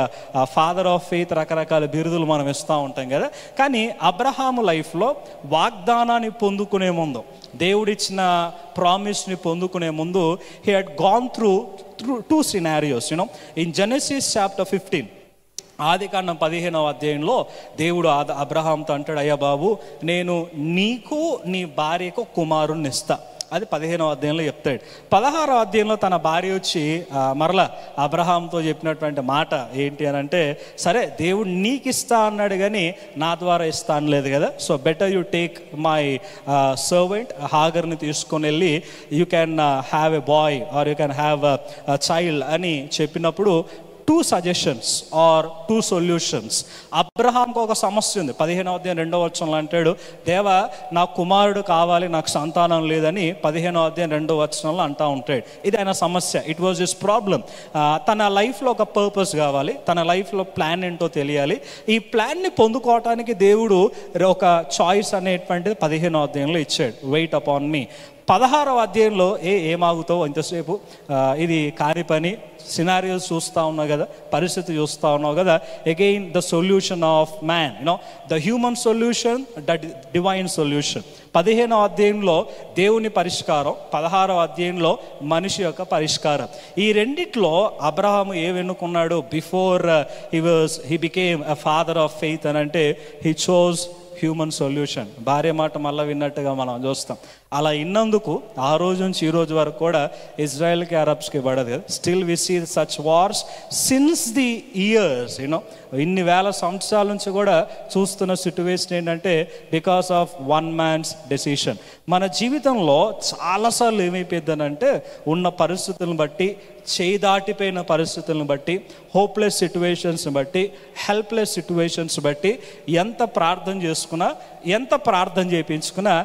father of faith, రకరకాల బిరుదులు మనం ఇస్తూ ఉంటాం కదా. కానీ అబ్రహాము లైఫ్లో వాగ్దానాన్ని పొందుకునే ముందు, దేవుడిచ్చిన ప్రామిస్ని పొందుకునే ముందు, he had gone through two scenarios. In Genesis chapter 15, ఆదికాండం 15వ అధ్యాయంలో దేవుడు అబ్రహాంతో అంటాడు, అయ్యా బాబు, నేను నీకు నీ భార్యకు కుమారుణ్ణి ఇస్తా. అది 15వ అధ్యాయంలో చెప్తాడు. 16వ అధ్యాయంలో తన భార్య వచ్చి మరలా అబ్రహాంతో చెప్పినటువంటి మాట ఏంటి అని అంటే, సరే దేవుడు నీకు ఇస్తా అన్నాడు కానీ నా ద్వారా ఇస్తా అనలేదు కదా, so better you take my servant హాగర్ని తీసుకొని వెళ్ళి you can have a boy or you can have a child అని చెప్పినప్పుడు two suggestions or two solutions. అబ్రహాంకు ఒక సమస్య ఉంది. 15వ అధ్యాయం 2వ వచనంలో అంటాడు, దేవా నాకు కుమారుడు కావాలి, నాకు సంతానం లేదని 15వ అధ్యాయం 2వ వచనంలో అంటూ ఉంటాడు. ఇది ఆయన సమస్య. It was his problem. తన లైఫ్లో ఒక పర్పస్ కావాలి, తన లైఫ్లో ప్లాన్ ఏంటో తెలియాలి. ఈ ప్లాన్ని పొందుకోవటానికి దేవుడు ఒక చాయిస్ అనేటువంటిది 15వ అధ్యాయంలో ఇచ్చాడు, వెయిట్ అపాన్ మీ. 16వ అధ్యాయంలో ఏమాగుతావు ఇంతసేపు, ఇది కాని పని, సినారియోస్ చూస్తూ ఉన్నావు కదా, పరిస్థితి చూస్తూ ఉన్నావు కదా. Again the solution of man, the human solution, the divine solution. 15వ అధ్యాయంలో దేవుని పరిష్కారం, 16వ అధ్యాయంలో మనిషి యొక్క పరిష్కారం. ఈ రెండిట్లో అబ్రహాము ఏమెన్నుకున్నాడు? Before he became a father of faith అని అంటే హీ చోజ్ హ్యూమన్ సొల్యూషన్. భార్య మాట మళ్ళీ విన్నట్టుగా మనం చూస్తాం. అలా ఇన్నందుకు ఆ రోజు నుంచి ఈ రోజు వరకు కూడా ఇజ్రాయెల్కి అరబ్స్కి పడదు కదా. Still we see such wars since the years, ఇన్ని వేల సంవత్సరాల నుంచి కూడా చూస్తున్న సిట్యువేషన్ ఏంటంటే because of one man's decision. మన జీవితంలో చాలాసార్లు ఏమైపోయిందనంటే ఉన్న పరిస్థితులను బట్టి, చేయి దాటిపోయిన పరిస్థితులను బట్టి, హోప్లెస్ సిట్యువేషన్స్ బట్టి, హెల్ప్లెస్ సిట్యువేషన్స్ బట్టి ఎంత ప్రార్థన చేసుకున్నా, ఎంత ప్రార్థన చేయించుకున్నా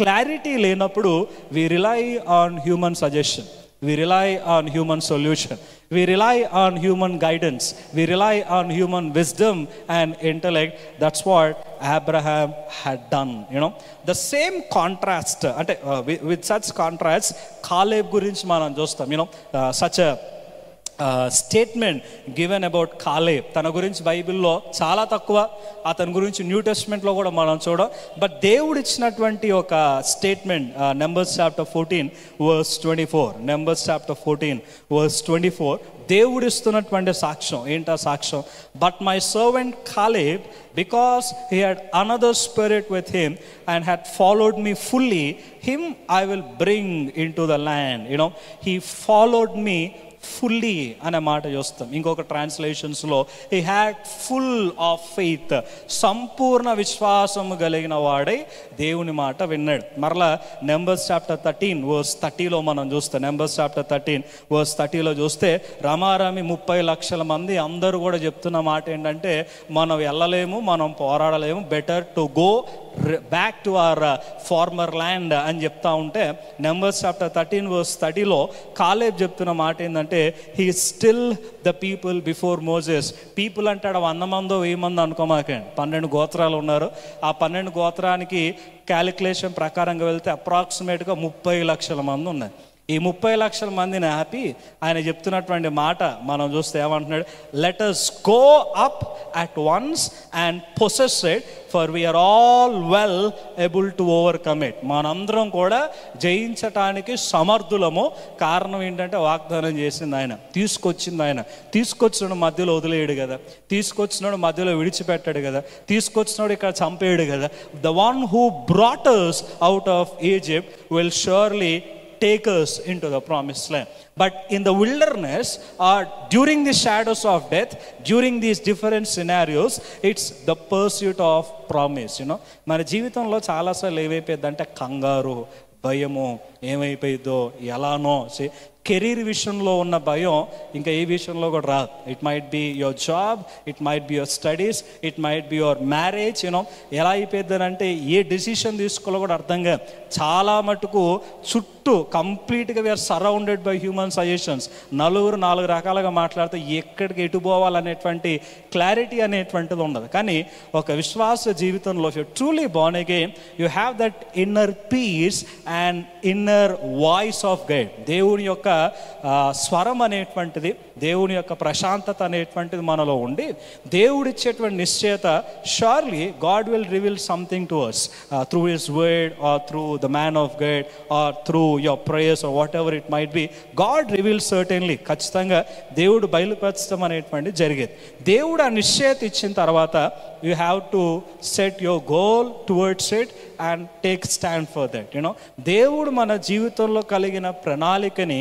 క్లారిటీ లేనప్పుడు we rely on human suggestion, we rely on human solution, we rely on human guidance, we rely on human wisdom and intellect. That's what Abraham had done. The same contrast, అంటే with such contrast Caleb గురించి మనం చూస్తాం. such a statement given about Caleb. తన గురించి బైబిల్లో చాలా తక్కువ, అతని గురించి న్యూ టెస్ట్మెంట్లో కూడా మనం చూడం. బట్ దేవుడు ఇచ్చినటువంటి ఒక statement, Numbers chapter 14 verse 24, Numbers chapter 14 verse 24, దేవుడు ఇస్తున్నటువంటి సాక్ష్యం ఏంటా సాక్ష్యం? But my servant Caleb, because he had another spirit with him and had followed me fully, him I will bring into the land. He followed me fully అనే మాట చూస్తాం. ఇంకొక ట్రాన్స్లేషన్స్లో he had full of faith, సంపూర్ణ విశ్వాసము కలిగిన వాడై దేవుని మాట విన్నాడు. మరలా నెంబర్స్ చాప్టర్ 13 వర్స్ 30లో మనం చూస్తాం. నెంబర్స్ చాప్టర్ 13 వర్స్ 30లో చూస్తే రమారమి 30 లక్షల మంది అందరూ కూడా చెప్తున్న మాట ఏంటంటే, మనం వెళ్ళలేము, మనం పోరాడలేము, better to go back to our former land అని చెప్తా ఉంటే, నెంబర్స్ చాప్టర్ 13 వర్స్ 30లో కాలేబ్ చెప్తున్న మాట ఏంటంటే, he still the people before Moses. People అంటాడు 100 మందో 1000 మందో అనుకోమాకండి, 12 గోత్రాలు ఉన్నారు. ఆ 12 గోత్రానికి క్యాలిక్యులేషన్ ప్రకారంగా వెళ్తే అప్రాక్సిమేట్గా 30 లక్షల మంది ఉన్నారు. ఈ 30 లక్షల మందిని ఆపి ఆయన చెప్తున్నటువంటి మాట మనం చూస్తే ఏమంటున్నాడు? Let us go up at once and possess it, for we are all well able to overcome it. మనందరం కూడా జయించటానికి సమర్థులము. కారణం ఏంటంటే వాగ్దానం చేసింది ఆయన, తీసుకొచ్చింది ఆయన. తీసుకొచ్చినాడు మధ్యలో వదిలేయడు కదా, తీసుకొచ్చినాడు మధ్యలో విడిచిపెట్టాడు కదా, తీసుకొచ్చినాడు ఇక్కడ చంపేయడు కదా. The one who brought us out of Egypt will surely take us into the promised land. But in the wilderness or during the shadows of death, during these different scenarios, it's the pursuit of promise. మన జీవితంలో చాలాసార్లు ఏమైపోయిందంటే కంగారు, భయము, ఏమైపోయిందో ఎలానో, career విషయంలో ఉన్న భయం ఇంకా ఏ విషయంలో కూడా రాదు. It might be your job, it might be your studies, it might be your marriage. ఎలా అయిపోయిందనంటే ఏ డెసిషన్ తీసుకోవాలో కూడా అర్థం కాదు. చాలా మటుకు చుట్టూ కంప్లీట్గా we are surrounded by human suggestions. నలుగురు నాలుగు రకాలుగా మాట్లాడితే ఎక్కడికి ఎటు పోవాలనేటువంటి క్లారిటీ అనేటువంటిది ఉండదు. కానీ ఒక విశ్వాస జీవితంలో if you truly Born again, you have that inner peace and inner voice of guide. దేవుని యొక్క స్వరం అనేటువంటిది, దేవుని యొక్క ప్రశాంతత అనేటువంటిది మనలో ఉండి దేవుడిచ్చేటువంటి నిశ్చయత, surely God will reveal something to us through his word or through the man of guide or through your prayers or whatever it might be. God reveal certainly, ఖచ్చితంగా దేవుడు బయలుపరచడం అనేటువంటిది జరిగేది. దేవుడు ఆ నిశ్చయత ఇచ్చిన తర్వాత you have to set your goal towards it and take stand for that. దేవుడు మన జీవితంలో కలిగిన ప్రణాళికని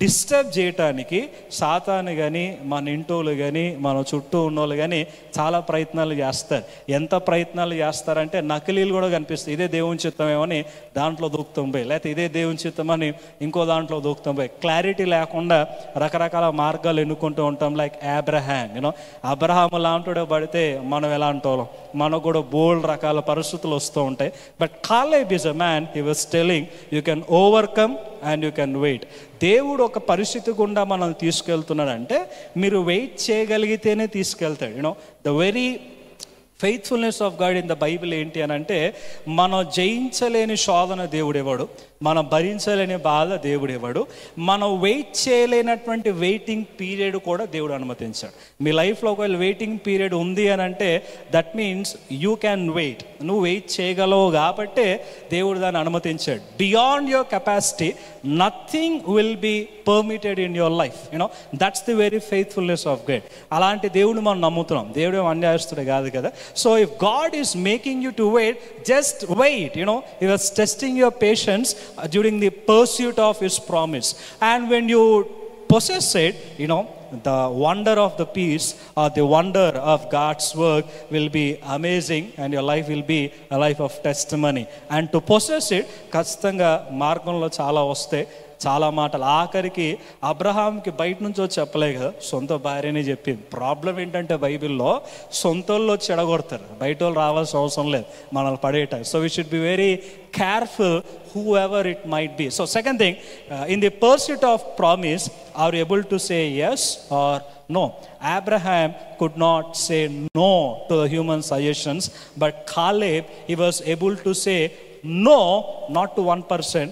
డిస్టర్బ్ చేయటానికి సాతాను కానీ, మన ఇంటోళ్ళు కానీ, మన చుట్టూ ఉన్నోళ్ళు కానీ చాలా ప్రయత్నాలు చేస్తారు. ఎంత ప్రయత్నాలు చేస్తారంటే నకిలీలు కూడా కనిపిస్తాయి. ఇదే దేవుని చిత్తమేమని దాంట్లో దూకుతాం పోయి, లేకపోతే ఇదే దేవుని చిత్తమని ఇంకో దాంట్లో దూకుతాం పోయి, క్లారిటీ లేకుండా రకరకాల మార్గాలు ఎన్నుకుంటూ ఉంటాం. లైక్ అబ్రహాం, అబ్రహాము లాంటిడే పడితే మనం ఎలా అంటాం, మనకు కూడా బోల్డ్ రకాల పరిస్థితులు వస్తూ ఉంటాయి. But Caleb is a man, he was telling you can overcome and you can wait. దేవుడు ఒక పరిస్థితి గుండా మనల్ని తీసుకెళ్తున్నాడంటే మీరు వెయిట్ చేయగలిగితేనే తీసుకెళ్తాడు. The very faithfulness of God in the Bible ఏంటి అని అంటే, మనం జయించలేని శోధన దేవుడేవాడు, మనం భరించలేని బాధ దేవుడేవాడు, మనం వెయిట్ చేయలేనటువంటి వెయిటింగ్ పీరియడ్ కూడా దేవుడు అనుమతించాడు. మీ లైఫ్లో ఒకవేళ వెయిటింగ్ పీరియడ్ ఉంది అని అంటే that means you can wait. నువ్వు వెయిట్ చేయగలవు కాబట్టే దేవుడు దాన్ని అనుమతించాడు. Beyond your capacity nothing will be permitted in your life. That's the very faithfulness of God. అలాంటి దేవుడు మనం నమ్ముతున్నాం. దేవుడు ఏం అన్యాయస్తుడే కాదు కదా. So if God is making you to wait, just wait. He was testing your patience during the pursuit of his promise. And when you possess it, the wonder of the peace or the wonder of God's work will be amazing, and your life will be a life of testimony. And to possess it, ఖచ్చితంగా మార్గంలో చాలా వస్తాయి, చాలా మాటలు. ఆఖరికి అబ్రహాంకి బయట నుంచి వచ్చి చెప్పలే కదా, సొంత భార్యనే చెప్పింది. ప్రాబ్లం ఏంటంటే బైబిల్లో సొంతల్లో వచ్చి ఎడగొడతారు, బయట వాళ్ళు రావాల్సిన అవసరం లేదు మనల్ని పడేయటం. So we should be very careful whoever it might be. So second thing, in the pursuit of promise, are you able to say yes or no? Abraham could not say no to the human suggestions, but Caleb, he was able to say no, not to one person,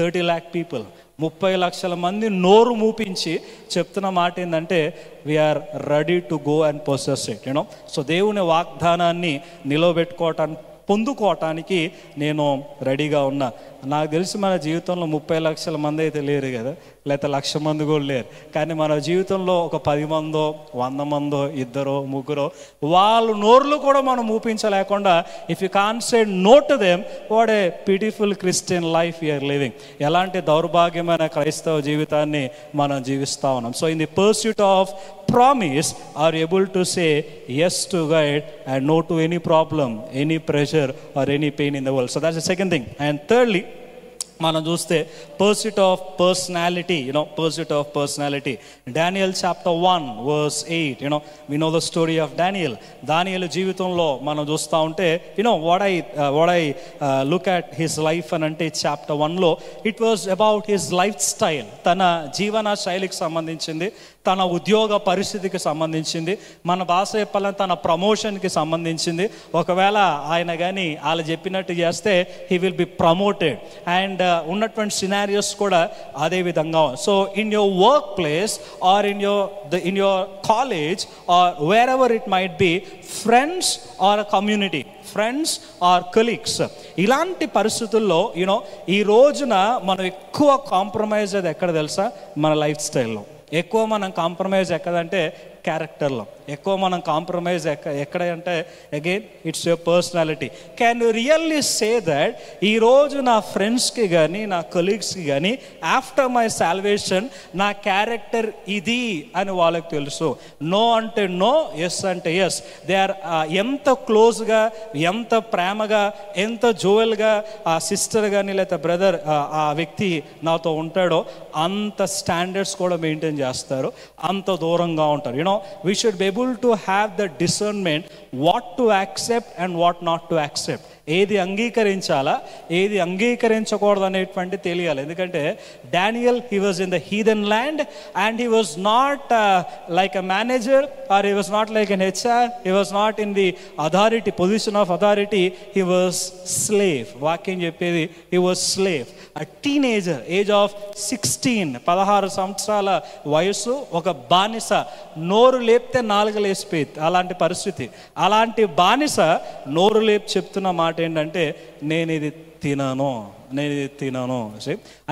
30 lakh people. 30 లక్షల మంది నోరు మూపించి చెప్తున్న మాట ఏంటంటే we are ready to go and possess it. So దేవుని వాగ్దానాన్ని నిలబెట్టుకోవటానికి, పొందుకోవటానికి నేను రెడీగా ఉన్నా. నాకు తెలిసి మన జీవితంలో 30 లక్షల మంది అయితే లేరు కదా, లేకపోతే 1,00,000 మంది కూడా లేరు. కానీ మన జీవితంలో ఒక 10 మందో 100 మందో 2 3 వాళ్ళు నోర్లు కూడా మనం ఊపించలేకుండా, if you can't say no to them, what a beautiful Christian life you're living. ఎలాంటి దౌర్భాగ్యమైన క్రైస్తవ జీవితాన్ని మనం జీవిస్తూ ఉన్నాం. So in the pursuit of promise, are able to say yes to God and no to any problem, any pressure or any pain in the world. So that's the second thing. And thirdly, మనం చూస్తే pursuit of personality, pursuit of personality. Daniel chapter 1 verse 8, we know the story of Daniel. దానియేలు జీవితంలో మనం చూస్తూ ఉంటే, what I look at his life అని అంటే chapter 1లో it was about his lifestyle. తన జీవన శైలికి సంబంధించింది, తన ఉద్యోగ పరిస్థితికి సంబంధించింది, మన భాష చెప్పాలని తన ప్రమోషన్కి సంబంధించింది. ఒకవేళ ఆయన కానీ వాళ్ళు చెప్పినట్టు చేస్తే he will be promoted. And ఉన్నటువంటి సినారియోస్ కూడా అదే విధంగా. So in your workplace or in your college or wherever it might be, friends or community, friends or colleagues, ఇలాంటి పరిస్థితుల్లో ఈ రోజున మనం ఎక్కువ కాంప్రమైజ్ అది ఎక్కడ తెలుసా, మన లైఫ్ స్టైల్లో. ఎక్కువ మనం కాంప్రమైజ్ ఎక్కడంటే క్యారెక్టర్లో. ఎక్కువ మనం కాంప్రమైజ్ ఎక్కడ అంటే again it's your personality. Can you really say that ఈరోజు నా ఫ్రెండ్స్కి కానీ నా కొలీగ్స్కి కానీ ఆఫ్టర్ మై సాల్వేషన్ నా క్యారెక్టర్ ఇది అని వాళ్ళకి తెలుసు. నో అంటే నో, ఎస్ అంటే ఎస్. దే ఆర్ ఎంత క్లోజ్గా, ఎంత ప్రేమగా, ఎంత జోవెల్గా ఆ సిస్టర్ కానీ లేదా బ్రదర్ ఆ వ్యక్తి నాతో ఉంటాడో అంత స్టాండర్డ్స్ కూడా మెయింటైన్ చేస్తారు, అంత దూరంగా ఉంటారు. You know we should be able to have the discernment what to accept and what not to accept. ఏది అంగీకరించాలా, ఏది అంగీకరించకూడదు అనేటువంటి తెలియాలి. ఎందుకంటే Daniel he was in the హీదెన్ land and he was not like a manager or he was not like an HR, he was not in the authority, position of authority, he was slave. వాక్యం చెప్పేది he was slave. A teenager, age of 16 సంవత్సరాల వయసు, ఒక బానిస. నోరు లేపితే నాలుగు లేసిపోయింది అలాంటి పరిస్థితి. అలాంటి బానిస నోరు లేపి చెప్తున్న మాట ఏంటంటే నేను ఇది తినను.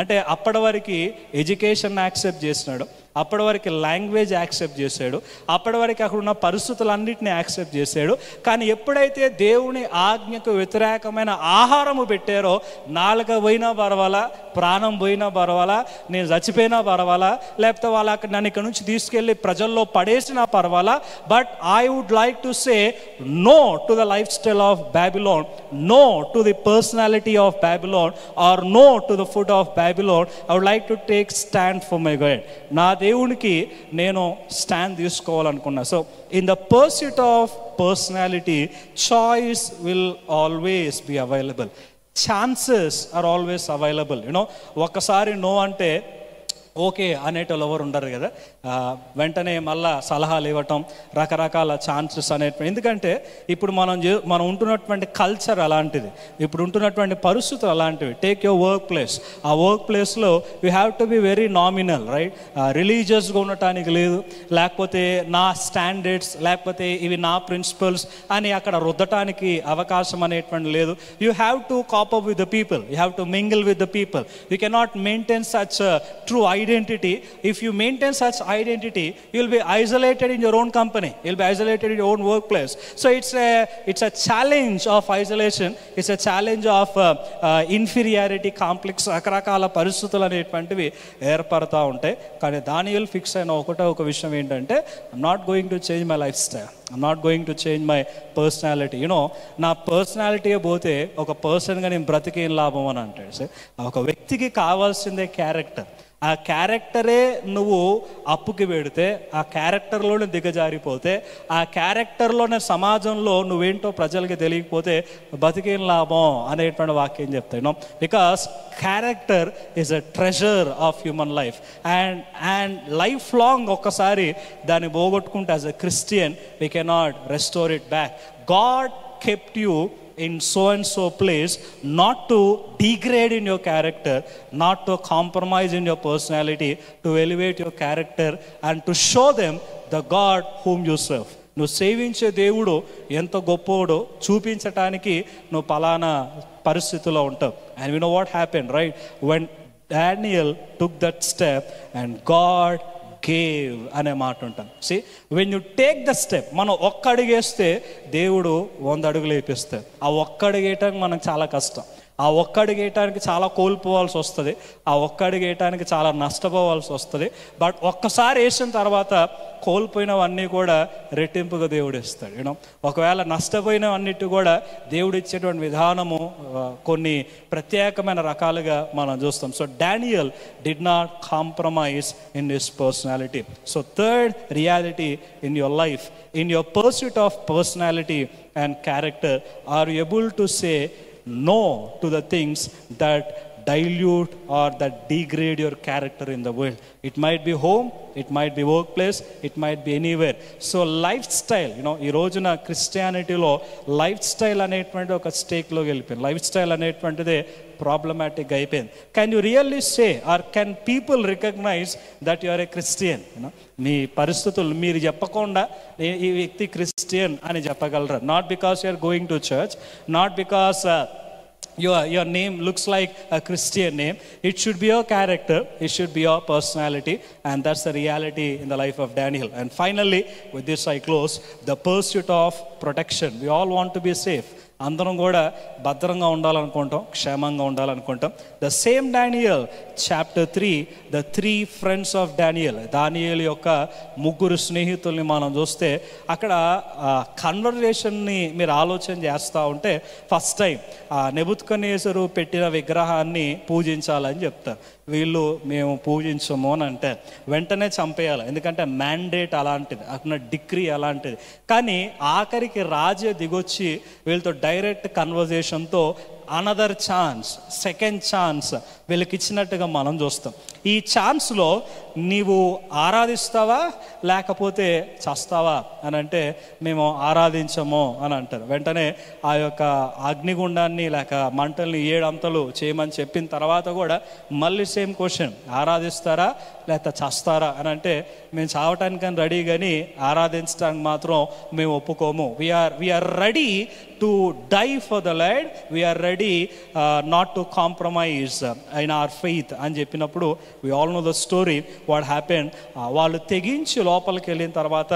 అంటే అప్పటి వరకు ఎడ్యుకేషన్ యాక్సెప్ట్ చేసినాడు, అప్పటి వరకు లాంగ్వేజ్ యాక్సెప్ట్ చేశాడు, అప్పటి వరకు అక్కడ ఉన్న పరిస్థితులన్నింటినీ యాక్సెప్ట్ చేశాడు. కానీ ఎప్పుడైతే దేవుని ఆజ్ఞకు వ్యతిరేకమైన ఆహారము పెట్టారో నాలుక పోయినా పర్వాలా, ప్రాణం పోయినా పర్వాలా, నేను చచ్చిపోయినా పర్వాలా, లేకపోతే వాళ్ళు అక్కడ నన్ను ఇక్కడ నుంచి తీసుకెళ్ళి ప్రజల్లో పడేసినా పర్వాలా, but I would like to say no to the lifestyle of Babylon, no to the personality of Babylon, or no to the food of Babylon. I would like to take stand for my God. నా దేవునికి నేను stand తీసుకోవాలనుకున్నా. So in the pursuit of personality choice will always be available, chances are always available. You know ఒక్కసారి no అంటే okay అనేటోళ్ళు ఎవరు ఉండరు కదా, వెంటనే మళ్ళా సలహాలు ఇవ్వటం, రకరకాల ఛాన్సెస్ అనేటువంటి. ఎందుకంటే ఇప్పుడు మనం ఉంటున్నటువంటి కల్చర్ అలాంటిది, ఇప్పుడు ఉంటున్నటువంటి పరిస్థితులు అలాంటివి. Take your workplace. ఆ వర్క్ ప్లేస్లో you have to be very nominal, right? రిలీజియస్గా ఉండటానికి లేదు, లేకపోతే నా స్టాండర్డ్స్, లేకపోతే ఇవి నా ప్రిన్సిపల్స్ అని అక్కడ రుద్దటానికి అవకాశం అనేటువంటి లేదు. You have to cap up with the people, you have to mingle with the people. You cannot maintain such true identity. If you maintain such identity, you will be isolated in your own company, you will be isolated in your own workplace. So it's a challenge of isolation, it's a challenge of inferiority complex. రకరకాల పరిస్థితులు అనేటువంటివి ఏర్పడతా ఉంటాయి. కానీ Daniel fix అయిన ఒక విషయం ఏంటంటే I'm not going to change my lifestyle, I'm not going to change my personality. You know, నా పర్సనాలిటీ పోతే ఒక పర్సన్గా నేను బ్రతికేం లాభం అని అంటాడు. సో ఒక వ్యక్తికి కావాల్సిందే క్యారెక్టర్. ఆ క్యారెక్టరే నువ్వు అప్పుకి పెడితే, ఆ క్యారెక్టర్లోనే దిగజారిపోతే, ఆ క్యారెక్టర్లోనే సమాజంలో నువ్వేంటో ప్రజలకి తెలియకపోతే బతికేం లాభం అనేటువంటి వాక్యం చెప్తాను. Because character is a treasure of human life and life long ఒక్కసారి దాన్ని పోగొట్టుకుంటే as a Christian we cannot restore it back. God kept you in so and so place not to degrade in your character, not to compromise in your personality, to elevate your character and to show them the God whom you serve. నువ్వు సేవించే దేవుడు ఎంత గొప్పోడో చూపించటానికి నువ్వు పలానా పరిస్థితిలో ఉంటావు. And we know what happened, right? When Daniel took that step and God gave అనే మాట ఉంటాను. See, when you take the step, మనం ఒక్క అడుగేస్తే దేవుడు 100 అడుగులు వేపిస్తాడు. ఆ ఒక్క అడుగేయటానికి మనకు చాలా కష్టం, ఆ ఒక్క అడుగేయటానికి చాలా కోల్పోవాల్సి వస్తుంది, ఆ ఒక్క అడుగేయటానికి చాలా నష్టపోవాల్సి వస్తుంది. బట్ ఒక్కసారి వేసిన తర్వాత కోల్పోయినవన్నీ కూడా రెట్టింపుగా దేవుడు ఇస్తాడు. యూనో, ఒకవేళ నష్టపోయినవన్నిటి కూడా దేవుడు ఇచ్చేటువంటి విధానము కొన్ని ప్రత్యేకమైన రకాలుగా మనం చూస్తాం. So Daniel did not compromise in his personality. So third reality in your life, in your pursuit of personality and character, are you able to say no to the things that dilute or that degrade your character in the world. It might be home, it might be workplace, it might be anywhere. So lifestyle, you know, ఈ రోజున క్రిస్టియానిటీలో life style అనేటువంటి ఒక స్టేక్లోకి వెళ్ళిపోయింది. Lifestyle అనేటువంటిదే problematic అయిపోయింది. Can you really say or can people recognize that you are a Christian? మీ పరిస్థితులు మీరు చెప్పకుండా ఈ వ్యక్తి క్రిస్టియన్ అని చెప్పగలరా? Not because you are going to church, not because your name looks like a Christian name. It should be your character, it should be your personality, and that's the reality in the life of Daniel. And finally, with this I close, the pursuit of protection. We all want to be safe. అందరం కూడా భద్రంగా ఉండాలనుకుంటాం, క్షేమంగా ఉండాలనుకుంటాం. The same Daniel chapter 3, the 3 friends of Daniel, దానియేలు యొక్క ముగ్గురు స్నేహితుల్ని మనం చూస్తే అక్కడ కన్వర్జేషన్ని మీరు ఆలోచన చేస్తూ ఉంటే ఫస్ట్ టైం నెబుకద్నెజరు పెట్టిన విగ్రహాన్ని పూజించాలని చెప్తారు. వీళ్ళు మేము పూజించము అని అంటే వెంటనే చంపేయాలి, ఎందుకంటే మ్యాండేట్ అలాంటిది, అక్కడ డిగ్రీ అలాంటిది. కానీ ఆఖరికి రాజే దిగొచ్చి వీళ్ళతో డైరెక్ట్ కన్వర్జేషన్తో అనదర్ ఛాన్స్, సెకండ్ ఛాన్స్ వీళ్ళకి ఇచ్చినట్టుగా మనం చూస్తాం. ఈ ఛాన్స్లో నీవు ఆరాధిస్తావా లేకపోతే చస్తావా అని అంటే మేము ఆరాధించము అని అంటారు. వెంటనే ఆ యొక్క అగ్నిగుండాన్ని లేక మంటల్ని 7 అంతలు చేయమని చెప్పిన తర్వాత కూడా మళ్ళీ సేమ్ క్వశ్చన్, ఆరాధిస్తారా లేకపోతే చస్తారా అని అంటే మేము చావటానికని రెడీ, కానీ ఆరాధించడానికి మాత్రం మేము ఒప్పుకోము. We're ready to die for the Lord, we're ready not to compromise in our faith అని చెప్పినప్పుడు we all know the story what happened. వాళ్ళు తెగించి లోపలికి వెళ్ళిన తర్వాత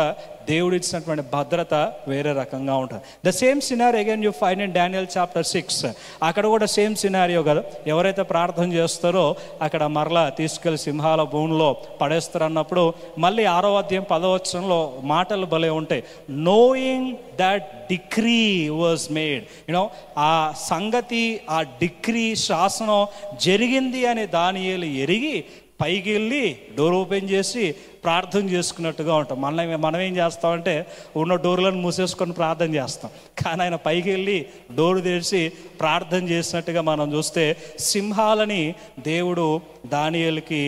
దేవుడు ఇచ్చినటువంటి భద్రత వేరే రకంగా ఉంటుంది. The same scenario again you find in Daniel chapter 6. అక్కడ కూడా సేమ్ సినారియో కదా, ఎవరైతే ప్రార్థన చేస్తారో అక్కడ మరలా తీసుకెళ్లి సింహాల భూమిలో పడేస్తారు అన్నప్పుడు మళ్ళీ 6వ అధ్యాయం 10వ వచనంలో మాటలు భలే ఉంటాయి. Knowing that decree was made, you know ఆ సంగతి, ఆ డిక్రీ శాసనం జరిగింది అని దానియేలు ఎరిగి పైకి వెళ్ళి డోర్ ఓపెన్ చేసి ప్రార్థన చేసుకున్నట్టుగా ఉంటాం. మనం ఏం చేస్తామంటే ఉన్న డోర్లను మూసేసుకొని ప్రార్థన చేస్తాం, కానీ ఆయన పైకి వెళ్ళి డోర్ తెరిచి ప్రార్థన చేసినట్టుగా మనం చూస్తే సింహాలని దేవుడు దానియేలుకి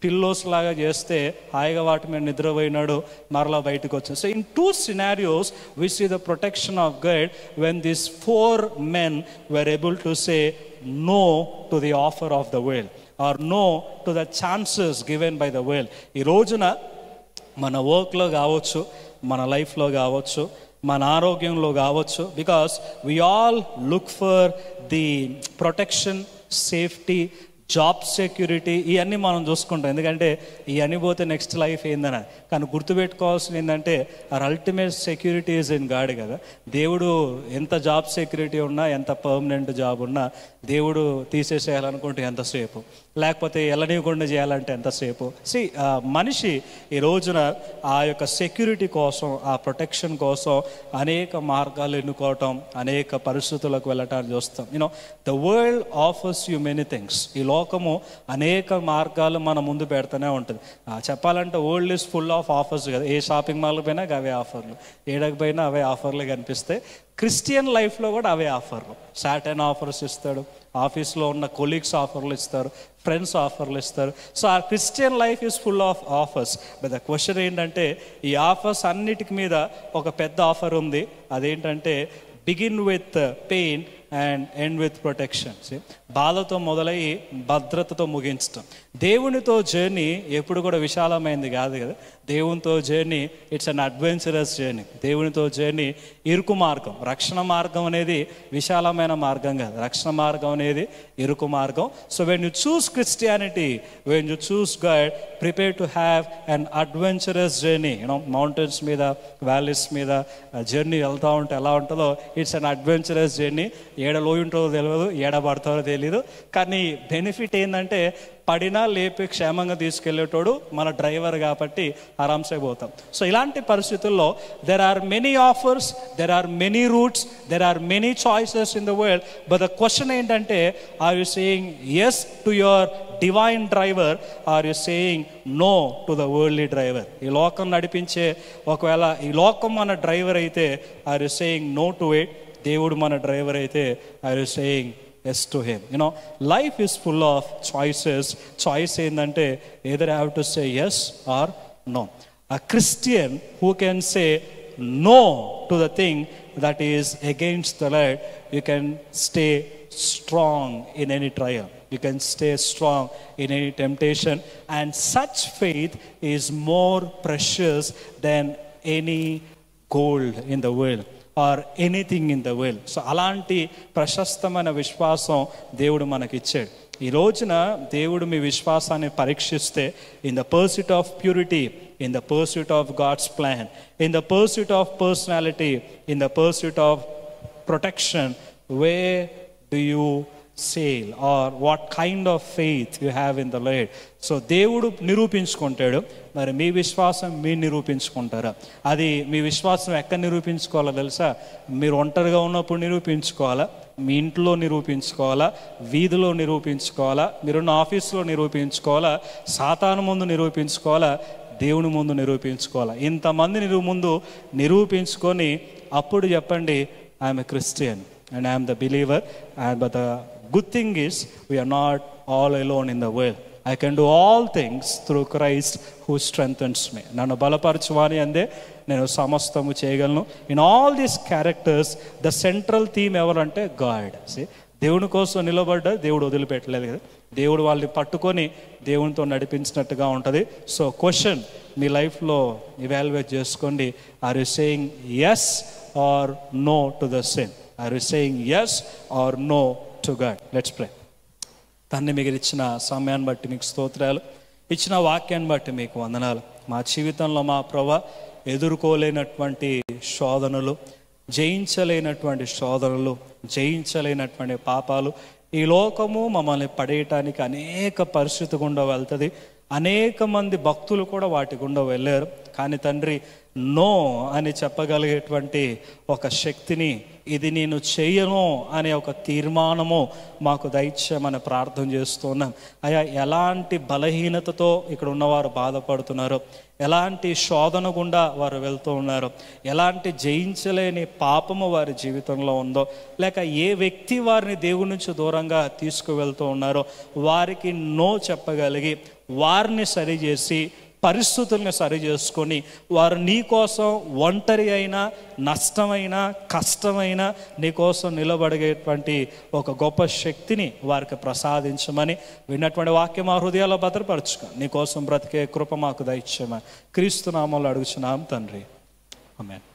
పిల్లోస్ లాగా చేస్తే హాయిగా వాటి మీద నిద్రపోయినాడు, మరలా బయటకు వచ్చాడు. So in 2 scenarios we see the protection of God when these 4 men were able to say no to the offer of the world or no to the chances given by the world. ఈ రోజున మన వర్క్లో కావచ్చు, మన లైఫ్లో కావచ్చు, మన ఆరోగ్యంలో కావచ్చు, because we all look for the protection, safety, job security, ఇవన్నీ మనం చూసుకుంటాం. ఎందుకంటే ఇవన్నీ పోతే నెక్స్ట్ లైఫ్ ఏందని. కానీ గుర్తుపెట్టుకోవాల్సింది ఏంటంటే our ultimate security is in God కదా. దేవుడు ఎంత జాబ్ సెక్యూరిటీ ఉన్నా, ఎంత పర్మనెంట్ జాబ్ ఉన్నా దేవుడు తీసేసేయాలనుకుంటే ఎంతసేపు, లేకపోతే ఎల్లనీయకుండా చేయాలంటే ఎంతసేపు. మనిషి ఈ రోజున ఆ యొక్క సెక్యూరిటీ కోసం, ఆ ప్రొటెక్షన్ కోసం అనేక మార్గాలు ఎన్నుకోవటం, అనేక పరిస్థితులకు వెళ్ళటాన్ని చూస్తాం. You know the world offers you many things. ఈ లోకము అనేక మార్గాలు మన ముందు పెడుతూనే ఉంటుంది. చెప్పాలంటే world is full of offers కదా. ఏ షాపింగ్ మాల్ పోయినా అవే ఆఫర్లు, ఏడకపోయినా అవే ఆఫర్లు కనిపిస్తాయి. క్రిస్టియన్ లైఫ్లో కూడా అవే ఆఫర్లు. సాటర్న్ ఆఫర్స్ ఇస్తాడు, ఆఫీస్లో ఉన్న కొలీగ్స్ ఆఫర్లు ఇస్తారు, ఫ్రెండ్స్ ఆఫర్లు ఇస్తారు. సో ఆ Christian life is full of offers. But the question ఏంటంటే ఈ ఆఫర్స్ అన్నిటికి మీద ఒక పెద్ద ఆఫర్ ఉంది. అదేంటంటే begin with pain and end with protection. బాధతో మొదలయ్యి భద్రతతో ముగించటం. దేవునితో జర్నీ ఎప్పుడు కూడా విశాలమైంది కాదు కదా. దేవునితో journey it's an adventurous journey. దేవునితో జర్నీ ఇరుకు మార్గం. రక్షణ మార్గం అనేది విశాలమైన మార్గం కాదు, రక్షణ మార్గం అనేది ఇరుకు మార్గం. So when you choose Christianity, when you choose God, prepare to have an adventurous journey. You know mountains మీద, వ్యాలీస్ మీద జర్నీ వెళ్తూ ఉంటే ఎలా ఉంటుందో ఇట్స్ అన్ అడ్వెంచరస్ జర్నీ. ఏడ లోయ ఉంటుందో తెలియదు, ఏడ పడతారో తెలీదు. కానీ బెనిఫిట్ ఏంటంటే పడినా లేపి క్షేమంగా తీసుకెళ్ళేటోడు మన డ్రైవర్ కాబట్టి ఆరామ్సే పోతాం. సో ఇలాంటి పరిస్థితుల్లో there are many offers, there are many routes, there are many choices in the world. But the question ఏంటంటే are you saying yes to your divine driver, are you saying no to the worldly driver? ఈ లోకం నడిపించే, ఒకవేళ ఈ లోకం మన driver అయితే are you saying no to it? దేవుడు మన డ్రైవర్ అయితే are you saying yes to him? You know, life is full of choices. Choice ఏంటంటే either I have to say yes or no. A Christian who can say no to the thing that is against the Lord, you can stay strong in any trial, you can stay strong in any temptation, and such faith is more precious than any gold in the world. Or anything in the world. So అలాంటి ప్రశస్తమైన విశ్వాసం దేవుడు మనకిచ్చాడు. ఈ రోజున దేవుడు మీ విశ్వాసాన్ని పరీక్షిస్తే in the pursuit of purity, in the pursuit of God's plan, in the pursuit of personality, in the pursuit of protection, where do you sail, or what kind of faith you have in the Lord? So దేవుడు నిరూపించుకుంటాడు, మరి మీ విశ్వాసం మీరు నిరూపించుకుంటారా? అది మీ విశ్వాసం ఎక్కడ నిరూపించుకోవాలో తెలుసా? మీరు ఒంటరిగా ఉన్నప్పుడు నిరూపించుకోవాలా, మీ ఇంట్లో నిరూపించుకోవాలా, వీధిలో నిరూపించుకోవాలా, మీరున్న ఆఫీస్లో నిరూపించుకోవాలా, సాతాను ముందు నిరూపించుకోవాలా, దేవుని ముందు నిరూపించుకోవాలి. ఇంతమంది ముందు నిరూపించుకొని అప్పుడు చెప్పండి, I'm a Christian and I'm the believer. And but the good thing is we're not all alone in the world. I can do all things through Christ who strengthens me. నన్ను బలపరచువాని అందే నేను సమస్తము చేయగలను. In all these characters the central theme ఎవరంటే God. దేవుని కోసం నిలబడ్డా దేవుడు వదిలిపెట్టలేదు కదా, దేవుడు వాళ్ళని పట్టుకొని దేవునితో నడిపించినట్టుగా ఉంటుంది. సో క్వశ్చన్ మీ లైఫ్లో ఇవాల్యుయేట్ చేసుకోండి. Are you saying yes or no to the sin? Are you saying yes or no to God? Let's pray. తండ్రి, మీకు ఇచ్చిన సమయాన్ని బట్టి మీకు స్తోత్రాలు, ఇచ్చిన వాక్యాన్ని బట్టి మీకు వందనాలు. మా జీవితంలో మా ప్రభా ఎదుర్కోలేనటువంటి శోధనలు, జయించలేనటువంటి శోధనలు, జయించలేనటువంటి పాపాలు, ఈ లోకము మమ్మల్ని పడేయటానికి అనేక పరిస్థితి గుండా వెళ్తుంది. అనేక మంది భక్తులు కూడా వాటి గుండా వెళ్ళారు. కానీ తండ్రి, నో అని చెప్పగలిగేటువంటి ఒక శక్తిని, ఇది నేను చేయను అనే ఒక తీర్మానము మాకు దయచేయమని ప్రార్థన చేస్తున్నాం. అయ్యా, ఎలాంటి బలహీనతతో ఇక్కడ ఉన్నవారు బాధపడుతున్నారో, ఎలాంటి శోధన గుండా వారు వెళ్తూ ఉన్నారో, ఎలాంటి జయించలేని పాపము వారి జీవితంలో ఉందో, లేక ఏ వ్యక్తి వారిని దేవుడి నుంచి దూరంగా తీసుకువెళ్తూ ఉన్నారో వారికి నో చెప్పగలిగి వారిని సరిచేసి పరిస్థితుల్ని సరి చేసుకొని వారు నీ కోసం ఒంటరి అయినా, నష్టమైన, కష్టమైన నీ కోసం నిలబడేటువంటి ఒక గొప్ప శక్తిని వారికి ప్రసాదించమని విన్నటువంటి వాక్యం మా హృదయాల్లో భద్రపరచుకో. నీ కోసం బ్రతికే కృప మాకు దయచేయమని క్రీస్తు నామములో అడుగుచున్నాం తండ్రి. ఆమేన్.